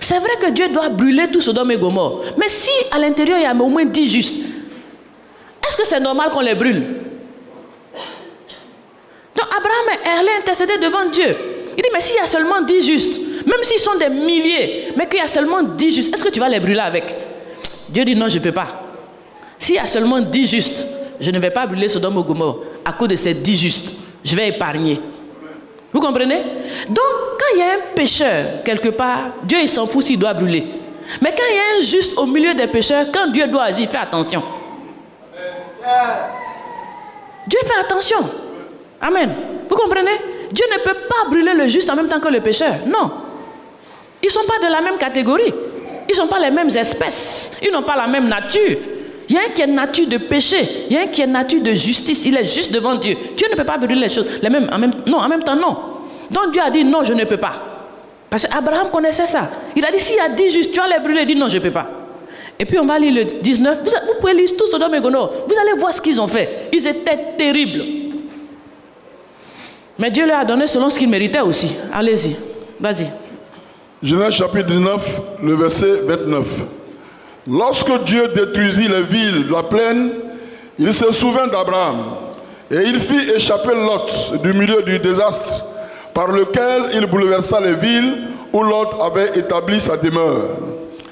S1: C'est vrai que Dieu doit brûler tout Sodome et Gomorrhe, mais si à l'intérieur il y a au moins 10 justes, est-ce que c'est normal qu'on les brûle? Donc Abraham est allé intercéder devant Dieu. Il dit, mais s'il y a seulement 10 justes, même s'ils sont des milliers, mais qu'il y a seulement 10 justes, est-ce que tu vas les brûler avec? Dieu dit, non, je ne peux pas. S'il y a seulement 10 justes, je ne vais pas brûler Sodome et Gomorrhe à cause de ces 10 justes. Je vais épargner. Vous comprenez? Donc, quand il y a un pécheur quelque part, Dieu il s'en fout s'il doit brûler. Mais quand il y a un juste au milieu des pécheurs, quand Dieu doit agir, fais attention. Dieu fait attention. Amen. Vous comprenez? Dieu ne peut pas brûler le juste en même temps que le pécheur. Non. Ils ne sont pas de la même catégorie. Ils ne sont pas les mêmes espèces. Ils n'ont pas la même nature. Il y a un qui est nature de péché. Il y a un qui est nature de justice. Il est juste devant Dieu. Dieu ne peut pas brûler les choses. Non, en même temps, non. Donc Dieu a dit non, je ne peux pas. Parce qu'Abraham connaissait ça. Il a dit, s'il y a 10 justes, tu vas les brûler. Il dit non, je ne peux pas. Et puis on va lire le 19. Vous pouvez lire tout Sodome et Gomorrhe. Vous allez voir ce qu'ils ont fait. Ils étaient terribles. Mais Dieu leur a donné selon ce qu'ils méritaient aussi. Allez-y. Vas-y.
S2: Genèse chapitre 19, le verset 29. Lorsque Dieu détruisit les villes de la plaine, il se souvint d'Abraham. Et il fit échapper Lot du milieu du désastre par lequel il bouleversa les villes où Lot avait établi sa demeure.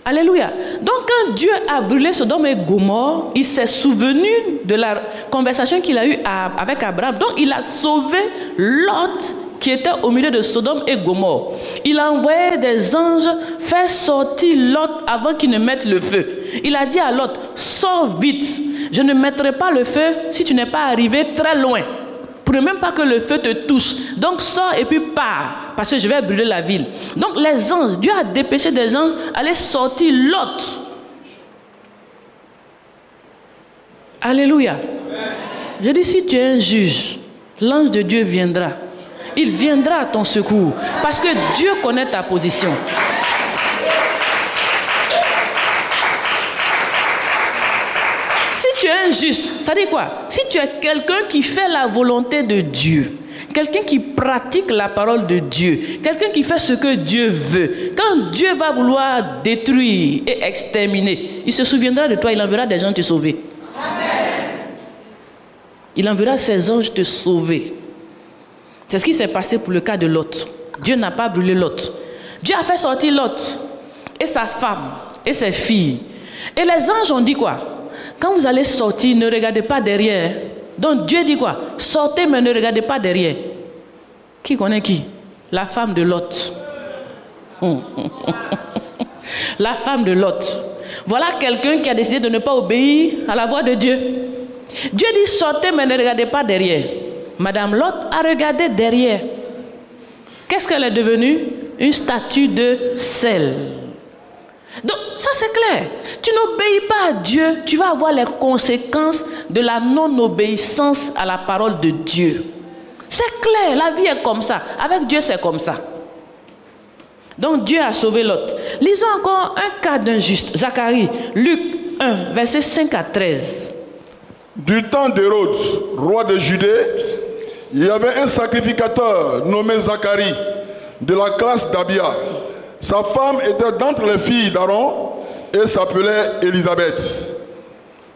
S1: Alléluia. Donc quand Dieu a brûlé Sodome et Gomorrhe, il s'est souvenu de la conversation qu'il a eue avec Abraham. Donc il a sauvé Lot qui était au milieu de Sodome et Gomorrhe. Il a envoyé des anges faire sortir Lot avant qu'il ne mette le feu. Il a dit à Lot, sors vite. Je ne mettrai pas le feu si tu n'es pas arrivé très loin. Pour ne même pas que le feu te touche. Donc sors et puis pars, parce que je vais brûler la ville. Donc les anges, Dieu a dépêché des anges aller sortir Lot. Alléluia. Je dis, si tu es un juge, l'ange de Dieu viendra. Il viendra à ton secours, parce que Dieu connaît ta position. Si tu es un juste, ça dit quoi? Si tu es quelqu'un qui fait la volonté de Dieu, quelqu'un qui pratique la parole de Dieu, quelqu'un qui fait ce que Dieu veut, quand Dieu va vouloir détruire et exterminer, il se souviendra de toi, il enverra des gens te sauver. Amen. Il enverra ses anges te sauver. C'est ce qui s'est passé pour le cas de Lot. Dieu n'a pas brûlé Lot. Dieu a fait sortir Lot et sa femme et ses filles. Et les anges ont dit quoi? Quand vous allez sortir, ne regardez pas derrière. Donc Dieu dit quoi? Sortez mais ne regardez pas derrière. Qui connaît qui? La femme de Lot. La femme de Lot. Voilà quelqu'un qui a décidé de ne pas obéir à la voix de Dieu. Dieu dit sortez mais ne regardez pas derrière. Madame Lot a regardé derrière. Qu'est-ce qu'elle est devenue? Une statue de sel. Donc ça c'est clair. Tu n'obéis pas à Dieu, tu vas avoir les conséquences de la non-obéissance à la parole de Dieu. C'est clair, la vie est comme ça. Avec Dieu c'est comme ça. Donc Dieu a sauvé Lot. Lisons encore un cas d'un juste. Zacharie, Luc 1, versets 5 à 13.
S2: Du temps d'Hérode, roi de Judée, il y avait un sacrificateur nommé Zacharie, de la classe d'Abia. Sa femme était d'entre les filles d'Aaron et s'appelait Élisabeth.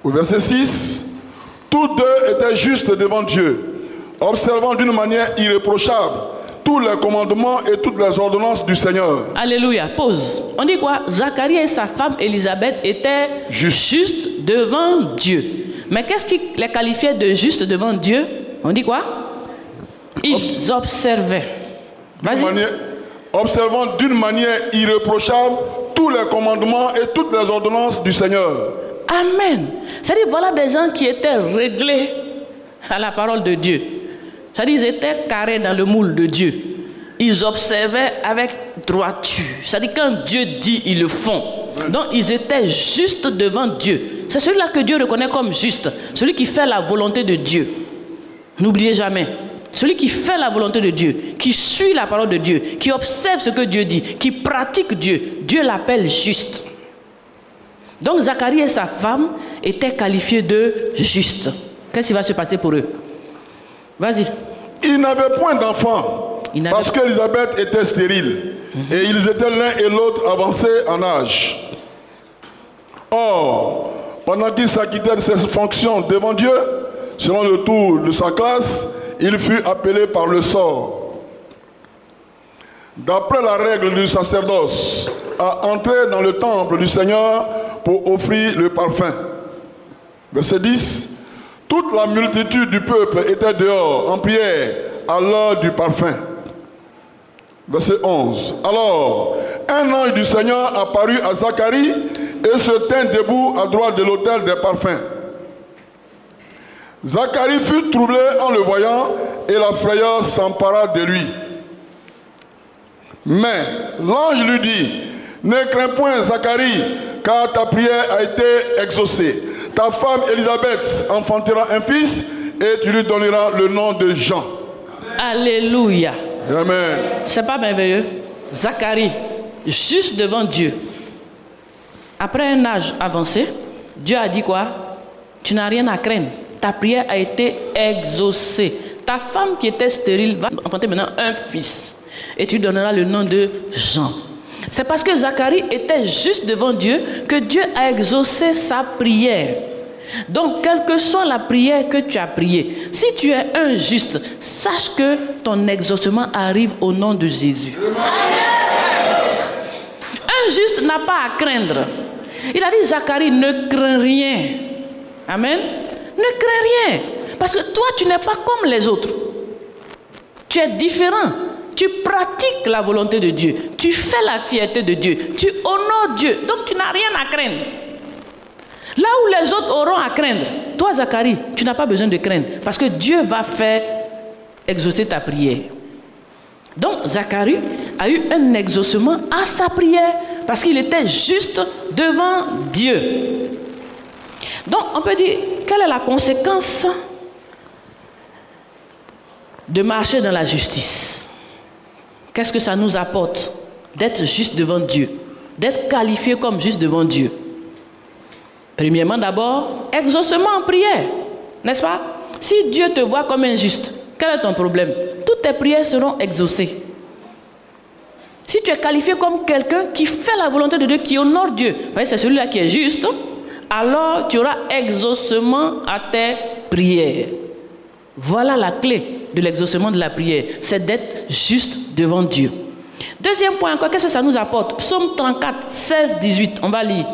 S2: Au verset 6, tous deux étaient justes devant Dieu, observant d'une manière irréprochable tous les commandements et toutes les ordonnances du Seigneur.
S1: Alléluia. Pause. On dit quoi? Zacharie et sa femme Élisabeth étaient justes devant Dieu. Mais qu'est-ce qui les qualifiait de justes devant Dieu? On dit quoi? Ils observaient.
S2: Observant d'une manière irréprochable tous les commandements et toutes les ordonnances du Seigneur.
S1: Amen. C'est-à-dire, voilà des gens qui étaient réglés à la parole de Dieu. C'est-à-dire qu'ils étaient carrés dans le moule de Dieu. Ils observaient avec droiture. C'est-à-dire quand Dieu dit, ils le font. Donc ils étaient justes devant Dieu. C'est celui-là que Dieu reconnaît comme juste. Celui qui fait la volonté de Dieu. N'oubliez jamais. Celui qui fait la volonté de Dieu, qui suit la parole de Dieu, qui observe ce que Dieu dit, qui pratique Dieu, Dieu l'appelle juste. Donc Zacharie et sa femme étaient qualifiés de justes. Qu'est-ce qui va se passer pour eux? Vas-y.
S2: Ils n'avaient point d'enfants parce qu'Élisabeth était stérile. Et ils étaient l'un et l'autre avancés en âge. Or, pendant qu'il s'acquittait de ses fonctions devant Dieu, selon le tour de sa classe, il fut appelé par le sort, d'après la règle du sacerdoce, à entrer dans le temple du Seigneur pour offrir le parfum. Verset 10. Toute la multitude du peuple était dehors en prière à l'heure du parfum. Verset 11. Alors, un ange du Seigneur apparut à Zacharie et se tint debout à droite de l'autel des parfums. Zacharie fut troublé en le voyant et la frayeur s'empara de lui. Mais l'ange lui dit, ne crains point Zacharie, car ta prière a été exaucée. Ta femme Élisabeth enfantera un fils et tu lui donneras le nom de Jean.
S1: Alléluia.
S2: Amen.
S1: C'est pas merveilleux? Zacharie, juste devant Dieu. Après un âge avancé, Dieu a dit quoi? Tu n'as rien à craindre. Ta prière a été exaucée. Ta femme qui était stérile va enfanter maintenant un fils. Et tu donneras le nom de Jean. C'est parce que Zacharie était juste devant Dieu que Dieu a exaucé sa prière. Donc, quelle que soit la prière que tu as priée, si tu es un juste, sache que ton exaucement arrive au nom de Jésus. Un juste n'a pas à craindre. Il a dit, Zacharie, ne crains rien. Amen. Ne crains rien. Parce que toi, tu n'es pas comme les autres. Tu es différent. Tu pratiques la volonté de Dieu. Tu fais la fierté de Dieu. Tu honores Dieu. Donc, tu n'as rien à craindre. Là où les autres auront à craindre, toi, Zacharie, tu n'as pas besoin de craindre. Parce que Dieu va faire exaucer ta prière. Donc, Zacharie a eu un exaucement à sa prière. Parce qu'il était juste devant Dieu. Donc, on peut dire, quelle est la conséquence de marcher dans la justice? Qu'est-ce que ça nous apporte d'être juste devant Dieu, d'être qualifié comme juste devant Dieu? Premièrement, d'abord, exaucement en prière, n'est-ce pas? Si Dieu te voit comme injuste, quel est ton problème? Toutes tes prières seront exaucées. Si tu es qualifié comme quelqu'un qui fait la volonté de Dieu, qui honore Dieu, c'est celui-là qui est juste, alors tu auras exaucement à tes prières. Voilà la clé de l'exaucement de la prière, c'est d'être juste devant Dieu. Deuxième point encore, qu'est-ce que ça nous apporte? Psaume 34, 16, 18, on va lire.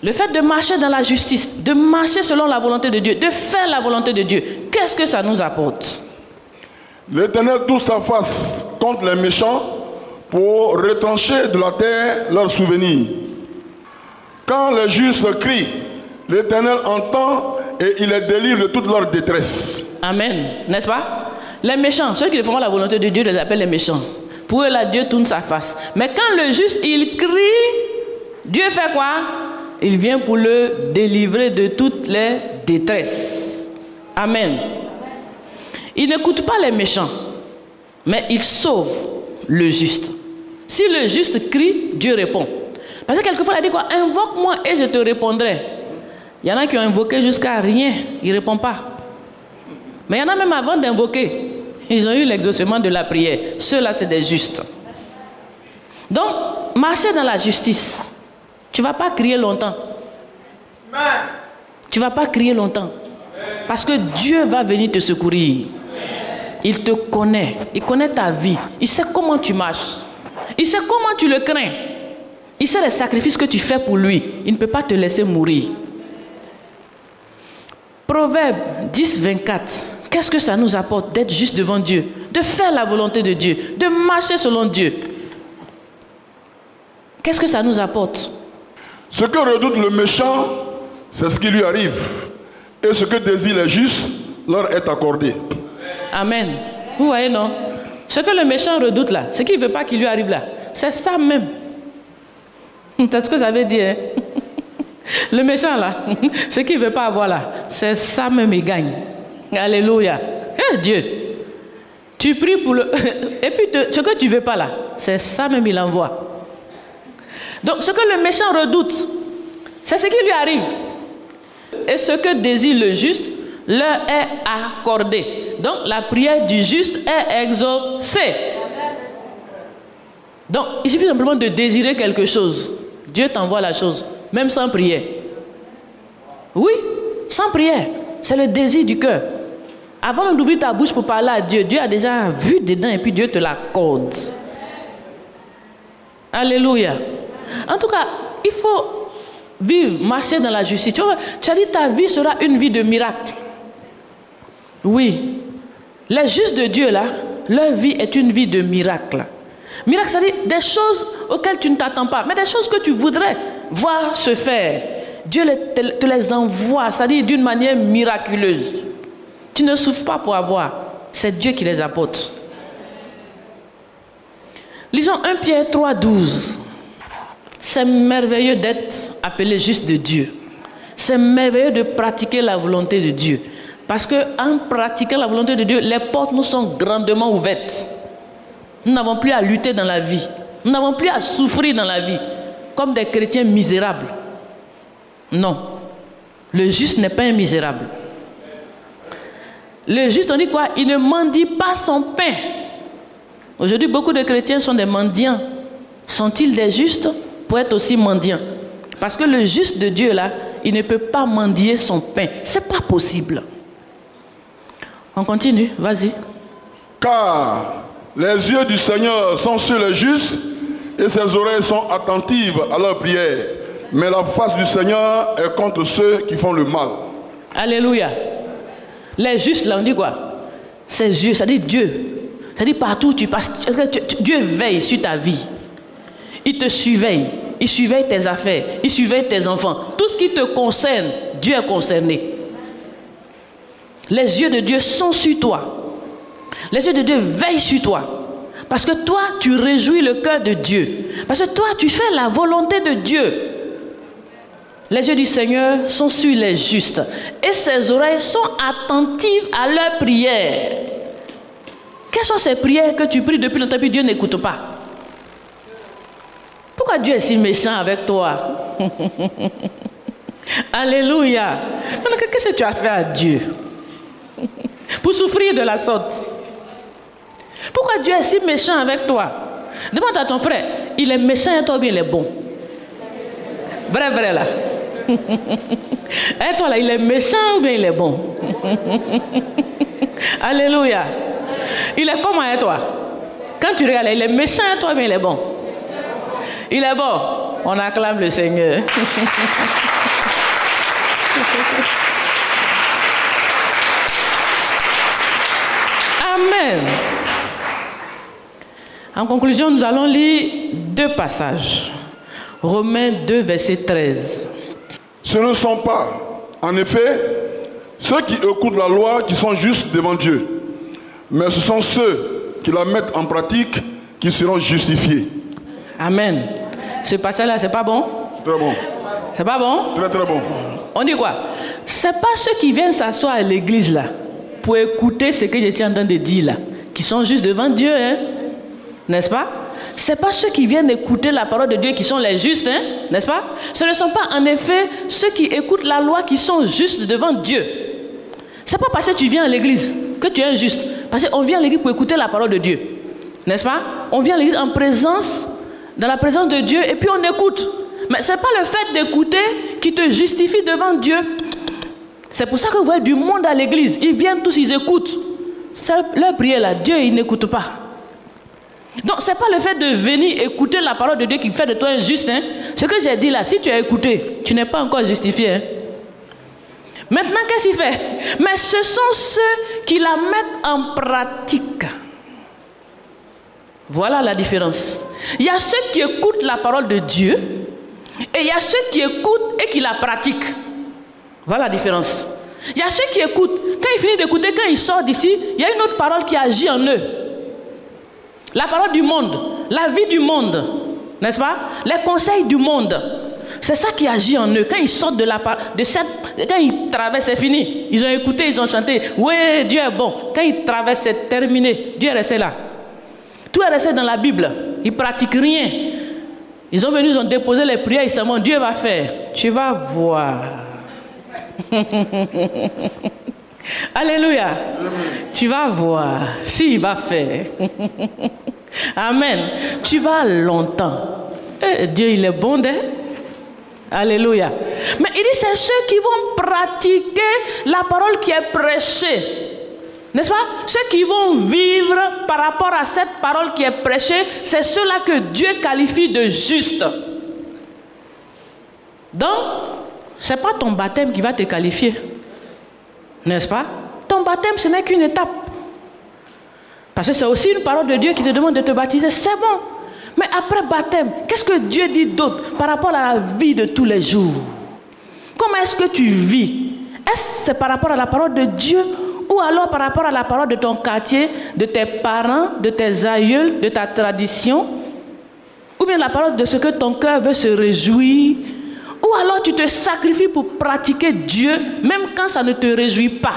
S1: Le fait de marcher dans la justice, de marcher selon la volonté de Dieu, de faire la volonté de Dieu, qu'est-ce que ça nous apporte?
S2: L'Éternel tourne sa face contre les méchants pour retrancher de la terre leurs souvenirs. Quand les justes crient, l'Éternel entend et il les délivre de toute leur détresse. Amen.
S1: N'est-ce pas? Les méchants, ceux qui font la volonté de Dieu, les appellent les méchants. Pour eux, là, Dieu tourne sa face. Mais quand le juste, il crie, Dieu fait quoi? Il vient pour le délivrer de toutes les détresses. Amen. Il n'écoute pas les méchants, mais il sauve le juste. Si le juste crie, Dieu répond. Parce que quelquefois, il a dit quoi? Invoque-moi et je te répondrai. Il y en a qui ont invoqué jusqu'à rien, il ne répond pas. Mais il y en a même avant d'invoquer, ils ont eu l'exaucement de la prière. Ceux-là, c'est des justes. Donc, marcher dans la justice. Tu ne vas pas crier longtemps. Tu ne vas pas crier longtemps. Parce que Dieu va venir te secourir. Il te connaît. Il connaît ta vie. Il sait comment tu marches. Il sait comment tu le crains. Il sait les sacrifices que tu fais pour lui. Il ne peut pas te laisser mourir. Proverbe 10, 24. Qu'est-ce que ça nous apporte d'être juste devant Dieu? De faire la volonté de Dieu. De marcher selon Dieu. Qu'est-ce que ça nous apporte?
S2: Ce que redoute le méchant, c'est ce qui lui arrive. Et ce que désirent les justes leur est accordé.
S1: Amen. Vous voyez, non? Ce que le méchant redoute là, ce qu'il ne veut pas qu'il lui arrive là, c'est ça même. C'est ce que ça veut dire. Hein? Le méchant là, ce qu'il ne veut pas avoir là, c'est ça même, il gagne. Alléluia. Eh Dieu, tu pries pour le... Et puis ce que tu ne veux pas là, c'est ça même, il envoie. Donc ce que le méchant redoute, c'est ce qui lui arrive. Et ce que désire le juste leur est accordé. Donc la prière du juste est exaucée. Donc il suffit simplement de désirer quelque chose. Dieu t'envoie la chose, même sans prière. Oui, sans prière. C'est le désir du cœur. Avant même d'ouvrir ta bouche pour parler à Dieu, Dieu a déjà vu dedans et puis Dieu te l'accorde. Alléluia. En tout cas, il faut vivre, marcher dans la justice. Tu as dit ta vie sera une vie de miracle. Oui. Les justes de Dieu là, leur vie est une vie de miracle. Miracle, c'est-à-dire des choses auxquelles tu ne t'attends pas, mais des choses que tu voudrais voir se faire. Dieu te les envoie, c'est-à-dire d'une manière miraculeuse. Tu ne souffres pas pour avoir, c'est Dieu qui les apporte. Lisons 1 Pierre 3,12. C'est merveilleux d'être appelé juste de Dieu. C'est merveilleux de pratiquer la volonté de Dieu. Parce qu'en pratiquant la volonté de Dieu, les portes nous sont grandement ouvertes. Nous n'avons plus à lutter dans la vie. Nous n'avons plus à souffrir dans la vie comme des chrétiens misérables. Non. Le juste n'est pas un misérable. Le juste, on dit quoi? Il ne mendie pas son pain. Aujourd'hui, beaucoup de chrétiens sont des mendiants. Sont-ils des justes pour être aussi mendiants? Parce que le juste de Dieu, là, il ne peut pas mendier son pain. Ce n'est pas possible. On continue, vas-y.
S2: Car les yeux du Seigneur sont sur les justes et ses oreilles sont attentives à leurs prières. Mais la face du Seigneur est contre ceux qui font le mal.
S1: Alléluia. Les justes, là, on dit quoi? C'est Dieu, c'est-à-dire Dieu. C'est-à-dire partout où tu passes, Dieu veille sur ta vie. Il te surveille. Il surveille tes affaires. Il surveille tes enfants. Tout ce qui te concerne, Dieu est concerné. Les yeux de Dieu sont sur toi. Les yeux de Dieu veillent sur toi. Parce que toi, tu réjouis le cœur de Dieu. Parce que toi, tu fais la volonté de Dieu. Les yeux du Seigneur sont sur les justes. Et ses oreilles sont attentives à leurs prières. Quelles sont ces prières que tu pries depuis longtemps et Dieu n'écoute pas? Pourquoi Dieu est si méchant avec toi? Alléluia. Qu'est-ce que tu as fait à Dieu pour souffrir de la sorte? Pourquoi Dieu est si méchant avec toi? Demande à ton frère, il est méchant et toi bien il est bon. Vrai là. Et toi là, il est méchant ou bien il est bon? Alléluia. Il est comment et toi? Quand tu regardes, il est méchant et toi bien il est bon. Il est bon. On acclame le Seigneur. Amen. En conclusion, nous allons lire 2 passages. Romains 2, verset 13.
S2: Ce ne sont pas, en effet, ceux qui écoutent la loi qui sont justes devant Dieu, mais ce sont ceux qui la mettent en pratique qui seront justifiés.
S1: Amen. Ce passage-là, c'est pas bon?
S2: Très bon.
S1: C'est pas bon?
S2: Très très bon.
S1: On dit quoi? C'est pas ceux qui viennent s'asseoir à l'église là pour écouter ce que je suis en train de dire là, qui sont juste devant Dieu, hein? N'est-ce pas? C'est pas ceux qui viennent écouter la parole de Dieu qui sont les justes, hein? N'est-ce pas? Ce ne sont pas en effet ceux qui écoutent la loi qui sont justes devant Dieu. C'est pas parce que tu viens à l'église que tu es injuste. Parce qu'on vient à l'église pour écouter la parole de Dieu. N'est-ce pas? On vient à l'église en présence, dans la présence de Dieu, et puis on écoute. Mais ce n'est pas le fait d'écouter qui te justifie devant Dieu. C'est pour ça que vous voyez du monde à l'église. Ils viennent tous, ils écoutent. C'est leur prière là, Dieu il n'écoute pas. Donc ce n'est pas le fait de venir écouter la parole de Dieu qui fait de toi injuste. Hein? Ce que j'ai dit là, si tu as écouté, tu n'es pas encore justifié. Hein? Maintenant, qu'est-ce qu'il fait? Mais ce sont ceux qui la mettent en pratique. Voilà la différence. Il y a ceux qui écoutent la parole de Dieu et il y a ceux qui écoutent et qui la pratiquent. Voilà la différence. Il y a ceux qui écoutent. Quand ils finissent d'écouter, quand ils sortent d'ici, il y a une autre parole qui agit en eux. La parole du monde, la vie du monde, n'est-ce pas? Les conseils du monde. C'est ça qui agit en eux. Quand ils sortent quand ils traversent, c'est fini. Ils ont écouté, ils ont chanté. Oui, Dieu est bon. Quand ils traversent, c'est terminé. Dieu est resté là. Tout est resté dans la Bible. Ils ne pratiquent rien. Ils sont venus, ils ont déposé les prières, ils se disent, Dieu va faire. Tu vas voir. Alléluia. Tu vas voir. Si, il va faire. Amen. Tu vas longtemps. Dieu, il est bon, hein? Alléluia. Mais il dit, c'est ceux qui vont pratiquer la parole qui est prêchée. N'est-ce pas? Ceux qui vont vivre par rapport à cette parole qui est prêchée, c'est ceux-là que Dieu qualifie de justes. Donc, ce n'est pas ton baptême qui va te qualifier. N'est-ce pas? Ton baptême, ce n'est qu'une étape. Parce que c'est aussi une parole de Dieu qui te demande de te baptiser. C'est bon. Mais après baptême, qu'est-ce que Dieu dit d'autre par rapport à la vie de tous les jours? Comment est-ce que tu vis? Est-ce que c'est par rapport à la parole de Dieu ou alors par rapport à la parole de ton quartier, de tes parents, de tes aïeuls, de ta tradition? Ou bien la parole de ce que ton cœur veut se réjouir? Ou alors tu te sacrifies pour pratiquer Dieu, même quand ça ne te réjouit pas?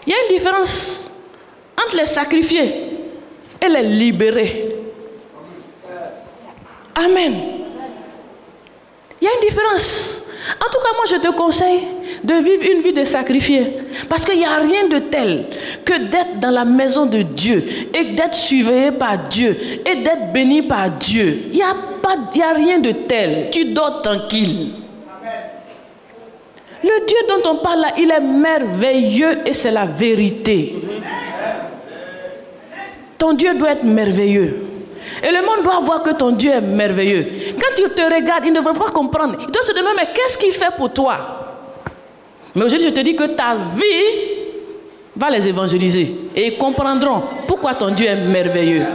S1: Il y a une différence entre les sacrifier et les libérer. Amen. Il y a une différence. En tout cas, moi, je te conseille de vivre une vie de sacrifié. Parce qu'il n'y a rien de tel que d'être dans la maison de Dieu et d'être surveillé par Dieu et d'être béni par Dieu. Il n'y a rien de tel. Tu dors tranquille. Le Dieu dont on parle là, il est merveilleux et c'est la vérité. Ton Dieu doit être merveilleux. Et le monde doit voir que ton Dieu est merveilleux. Quand il te regarde, il ne veut pas comprendre. Il doit se demander, mais qu'est-ce qu'il fait pour toi? Mais aujourd'hui, je te dis que ta vie va les évangéliser. Et ils comprendront pourquoi ton Dieu est merveilleux.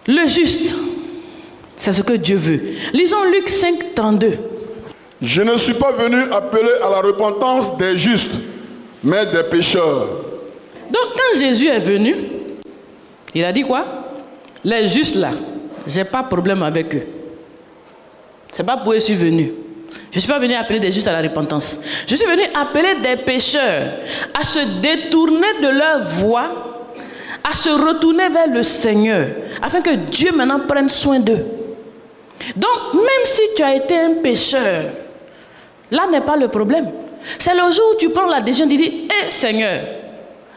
S1: Le juste, c'est ce que Dieu veut. Lisons Luc 5, 32.
S2: Je ne suis pas venu appeler à la repentance des justes, mais des pécheurs.
S1: Donc quand Jésus est venu, il a dit quoi? Les justes là, j'ai pas de problème avec eux. C'est pas pour eux que je suis venu. Je ne suis pas venu appeler des justes à la repentance. Je suis venu appeler des pécheurs à se détourner de leur voie, à se retourner vers le Seigneur, afin que Dieu maintenant prenne soin d'eux. Donc même si tu as été un pécheur, là n'est pas le problème. C'est le jour où tu prends la décision de dire, hé Seigneur,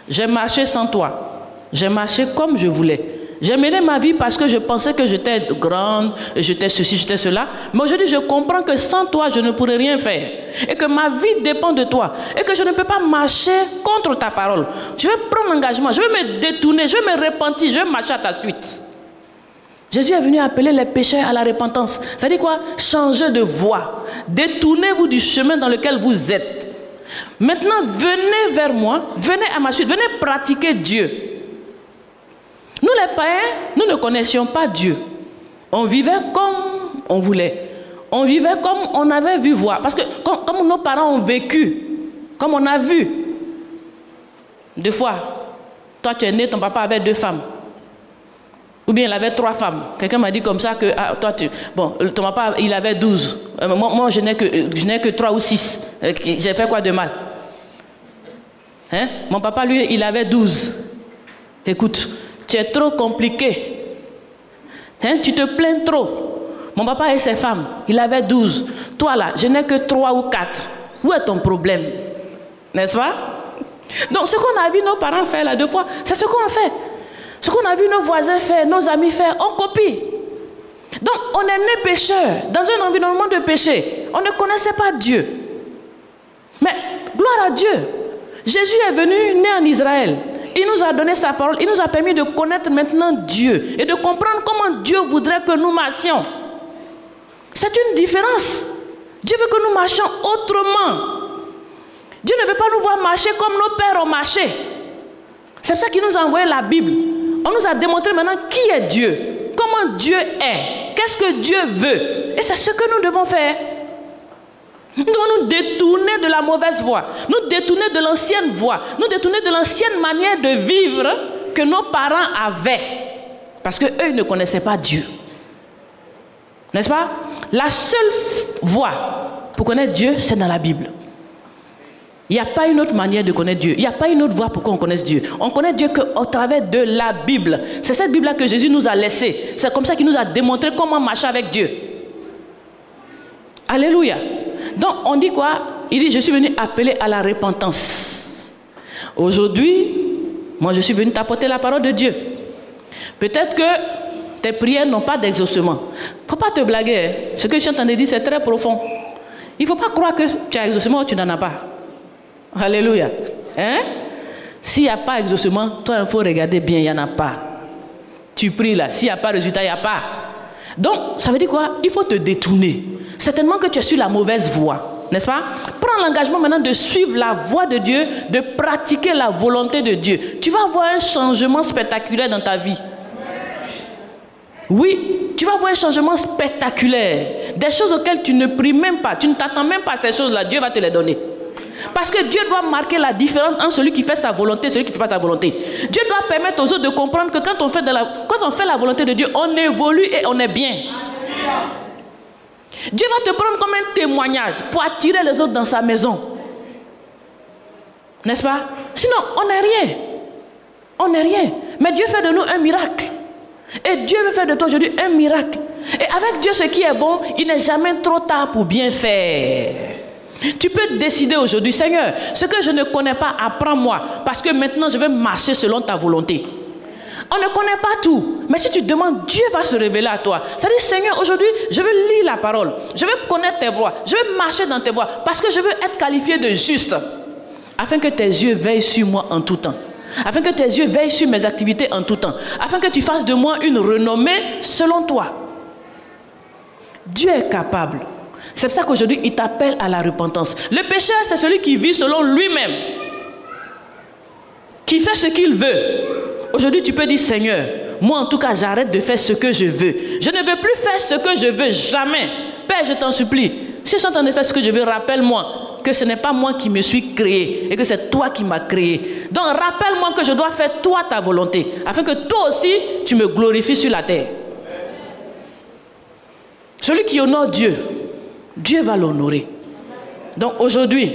S1: j'ai marché sans toi. J'ai marché comme je voulais. J'ai mené ma vie parce que je pensais que j'étais grande, j'étais ceci, j'étais cela. Mais aujourd'hui, je comprends que sans toi, je ne pourrais rien faire. Et que ma vie dépend de toi. Et que je ne peux pas marcher contre ta parole. Je vais prendre l'engagement, je vais me détourner, je vais me repentir, je vais marcher à ta suite. Jésus est venu appeler les pécheurs à la repentance. Ça dit quoi? Changez de voie. Détournez-vous du chemin dans lequel vous êtes. Maintenant, venez vers moi, venez à ma suite, venez pratiquer Dieu. Nous les païens, nous ne connaissions pas Dieu. On vivait comme on voulait. On vivait comme on avait vu voir. Parce que comme nos parents ont vécu, comme on a vu. Deux fois, toi tu es né, ton papa avait 2 femmes. Ou bien il avait 3 femmes. Quelqu'un m'a dit comme ça que ton papa il avait 12. Moi je n'ai que 3 ou 6. J'ai fait quoi de mal? Hein? Mon papa lui il avait 12. Écoute, tu es trop compliqué. Hein? Tu te plains trop. Mon papa et ses femmes, il avait 12. Toi là, je n'ai que 3 ou 4. Où est ton problème? N'est-ce pas? Donc ce qu'on a vu nos parents faire là 2 fois, c'est ce qu'on fait. Ce qu'on a vu nos voisins faire, nos amis faire, on copie. Donc on est né pécheurs, dans un environnement de péché. On ne connaissait pas Dieu. Mais gloire à Dieu. Jésus est venu, né en Israël. Il nous a donné sa parole. Il nous a permis de connaître maintenant Dieu. Et de comprendre comment Dieu voudrait que nous marchions. C'est une différence. Dieu veut que nous marchions autrement. Dieu ne veut pas nous voir marcher comme nos pères ont marché. C'est pour ça qu'il nous a envoyé la Bible. On nous a démontré maintenant qui est Dieu. Comment Dieu est. Qu'est-ce que Dieu veut. Et c'est ce que nous devons faire. Nous devons nous détourner de la mauvaise voie, nous détourner de l'ancienne voie, nous détourner de l'ancienne manière de vivre que nos parents avaient. Parce qu'eux, ils ne connaissaient pas Dieu. N'est-ce pas? La seule voie pour connaître Dieu, c'est dans la Bible. Il n'y a pas une autre manière de connaître Dieu. Il n'y a pas une autre voie pour qu'on connaisse Dieu. On connaît Dieu qu'au travers de la Bible. C'est cette Bible-là que Jésus nous a laissée. C'est comme ça qu'il nous a démontré comment marcher avec Dieu. Alléluia. Donc, on dit quoi? Il dit, je suis venu appeler à la repentance. Aujourd'hui, moi, je suis venu t'apporter la parole de Dieu. Peut-être que tes prières n'ont pas d'exaucement. Il ne faut pas te blaguer. Hein. Ce que je suis en train de dire, c'est très profond. Il ne faut pas croire que tu as exaucement ou tu n'en as pas. Alléluia. Hein? S'il n'y a pas exaucement, toi, il faut regarder bien, il n'y en a pas. Tu pries là, s'il n'y a pas de résultat, il n'y a pas. Donc, ça veut dire quoi? Il faut te détourner. Certainement que tu es sur la mauvaise voie, n'est-ce pas? Prends l'engagement maintenant de suivre la voie de Dieu, de pratiquer la volonté de Dieu. Tu vas voir un changement spectaculaire dans ta vie. Oui, tu vas voir un changement spectaculaire. Des choses auxquelles tu ne pries même pas, tu ne t'attends même pas à ces choses-là, Dieu va te les donner. Parce que Dieu doit marquer la différence entre celui qui fait sa volonté et celui qui ne fait pas sa volonté. Dieu doit permettre aux autres de comprendre que quand on fait la volonté de Dieu, on évolue et on est bien. Dieu va te prendre comme un témoignage pour attirer les autres dans sa maison. N'est-ce pas? Sinon, on n'est rien. On n'est rien. Mais Dieu fait de nous un miracle. Et Dieu veut faire de toi aujourd'hui un miracle. Et avec Dieu, ce qui est bon, il n'est jamais trop tard pour bien faire. Tu peux décider aujourd'hui, Seigneur, ce que je ne connais pas, apprends-moi. Parce que maintenant, je vais marcher selon ta volonté. On ne connaît pas tout. Mais si tu demandes, Dieu va se révéler à toi. C'est-à-dire, Seigneur, aujourd'hui, je veux lire la parole. Je veux connaître tes voies. Je veux marcher dans tes voies. Parce que je veux être qualifié de juste. Afin que tes yeux veillent sur moi en tout temps. Afin que tes yeux veillent sur mes activités en tout temps. Afin que tu fasses de moi une renommée selon toi. Dieu est capable. C'est pour ça qu'aujourd'hui, il t'appelle à la repentance. Le pécheur, c'est celui qui vit selon lui-même. Qui fait ce qu'il veut. Aujourd'hui, tu peux dire, Seigneur, moi en tout cas, j'arrête de faire ce que je veux. Je ne veux plus faire ce que je veux, jamais. Père, je t'en supplie. Si je suis en train de faire ce que je veux, rappelle-moi que ce n'est pas moi qui me suis créé et que c'est toi qui m'as créé. Donc, rappelle-moi que je dois faire toi ta volonté, afin que toi aussi, tu me glorifies sur la terre. Celui qui honore Dieu, Dieu va l'honorer. Donc aujourd'hui,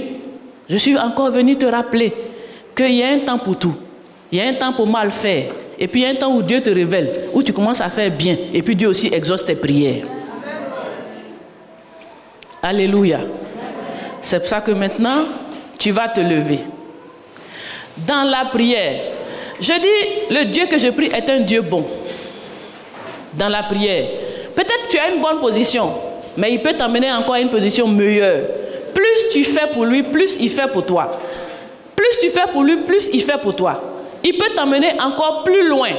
S1: je suis encore venu te rappeler qu'il y a un temps pour tout. Il y a un temps pour mal faire. Et puis il y a un temps où Dieu te révèle, où tu commences à faire bien. Et puis Dieu aussi exauce tes prières. Alléluia. C'est pour ça que maintenant, tu vas te lever. Dans la prière, je dis, le Dieu que je prie est un Dieu bon. Dans la prière. Peut-être que tu as une bonne position, mais il peut t'emmener encore à une position meilleure. Plus tu fais pour lui, plus il fait pour toi. Plus tu fais pour lui, plus il fait pour toi. Il peut t'emmener encore plus loin.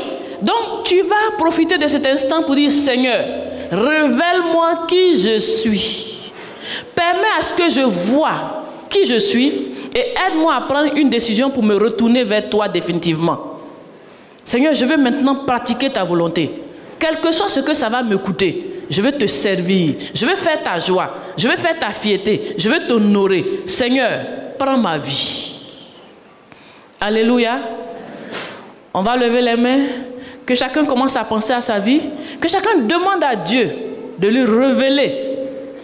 S1: Donc, tu vas profiter de cet instant pour dire, Seigneur, révèle-moi qui je suis. Permets à ce que je vois qui je suis et aide-moi à prendre une décision pour me retourner vers toi définitivement. Seigneur, je veux maintenant pratiquer ta volonté. Quel que soit ce que ça va me coûter, je veux te servir. Je veux faire ta joie. Je veux faire ta fierté. Je veux t'honorer. Seigneur, prends ma vie. Alléluia. On va lever les mains. Que chacun commence à penser à sa vie. Que chacun demande à Dieu de lui révéler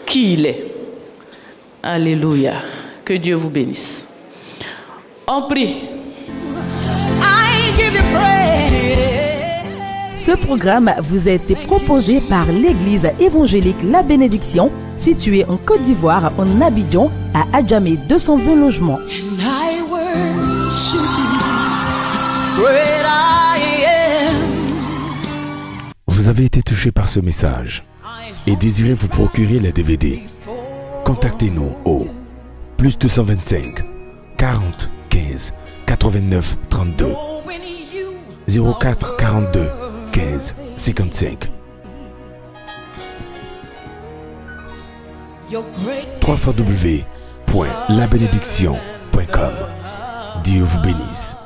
S1: qui il est. Alléluia. Que Dieu vous bénisse. On prie.
S4: Ce programme vous a été proposé par l'Église évangélique La Bénédiction, située en Côte d'Ivoire, en Abidjan, à Adjamé 220 logements.
S5: Vous avez été touché par ce message et désirez vous procurer les DVD. Contactez-nous au plus 225 40 15 89 32 04 42 15 55 www.labénédiction.com. Dieu vous bénisse.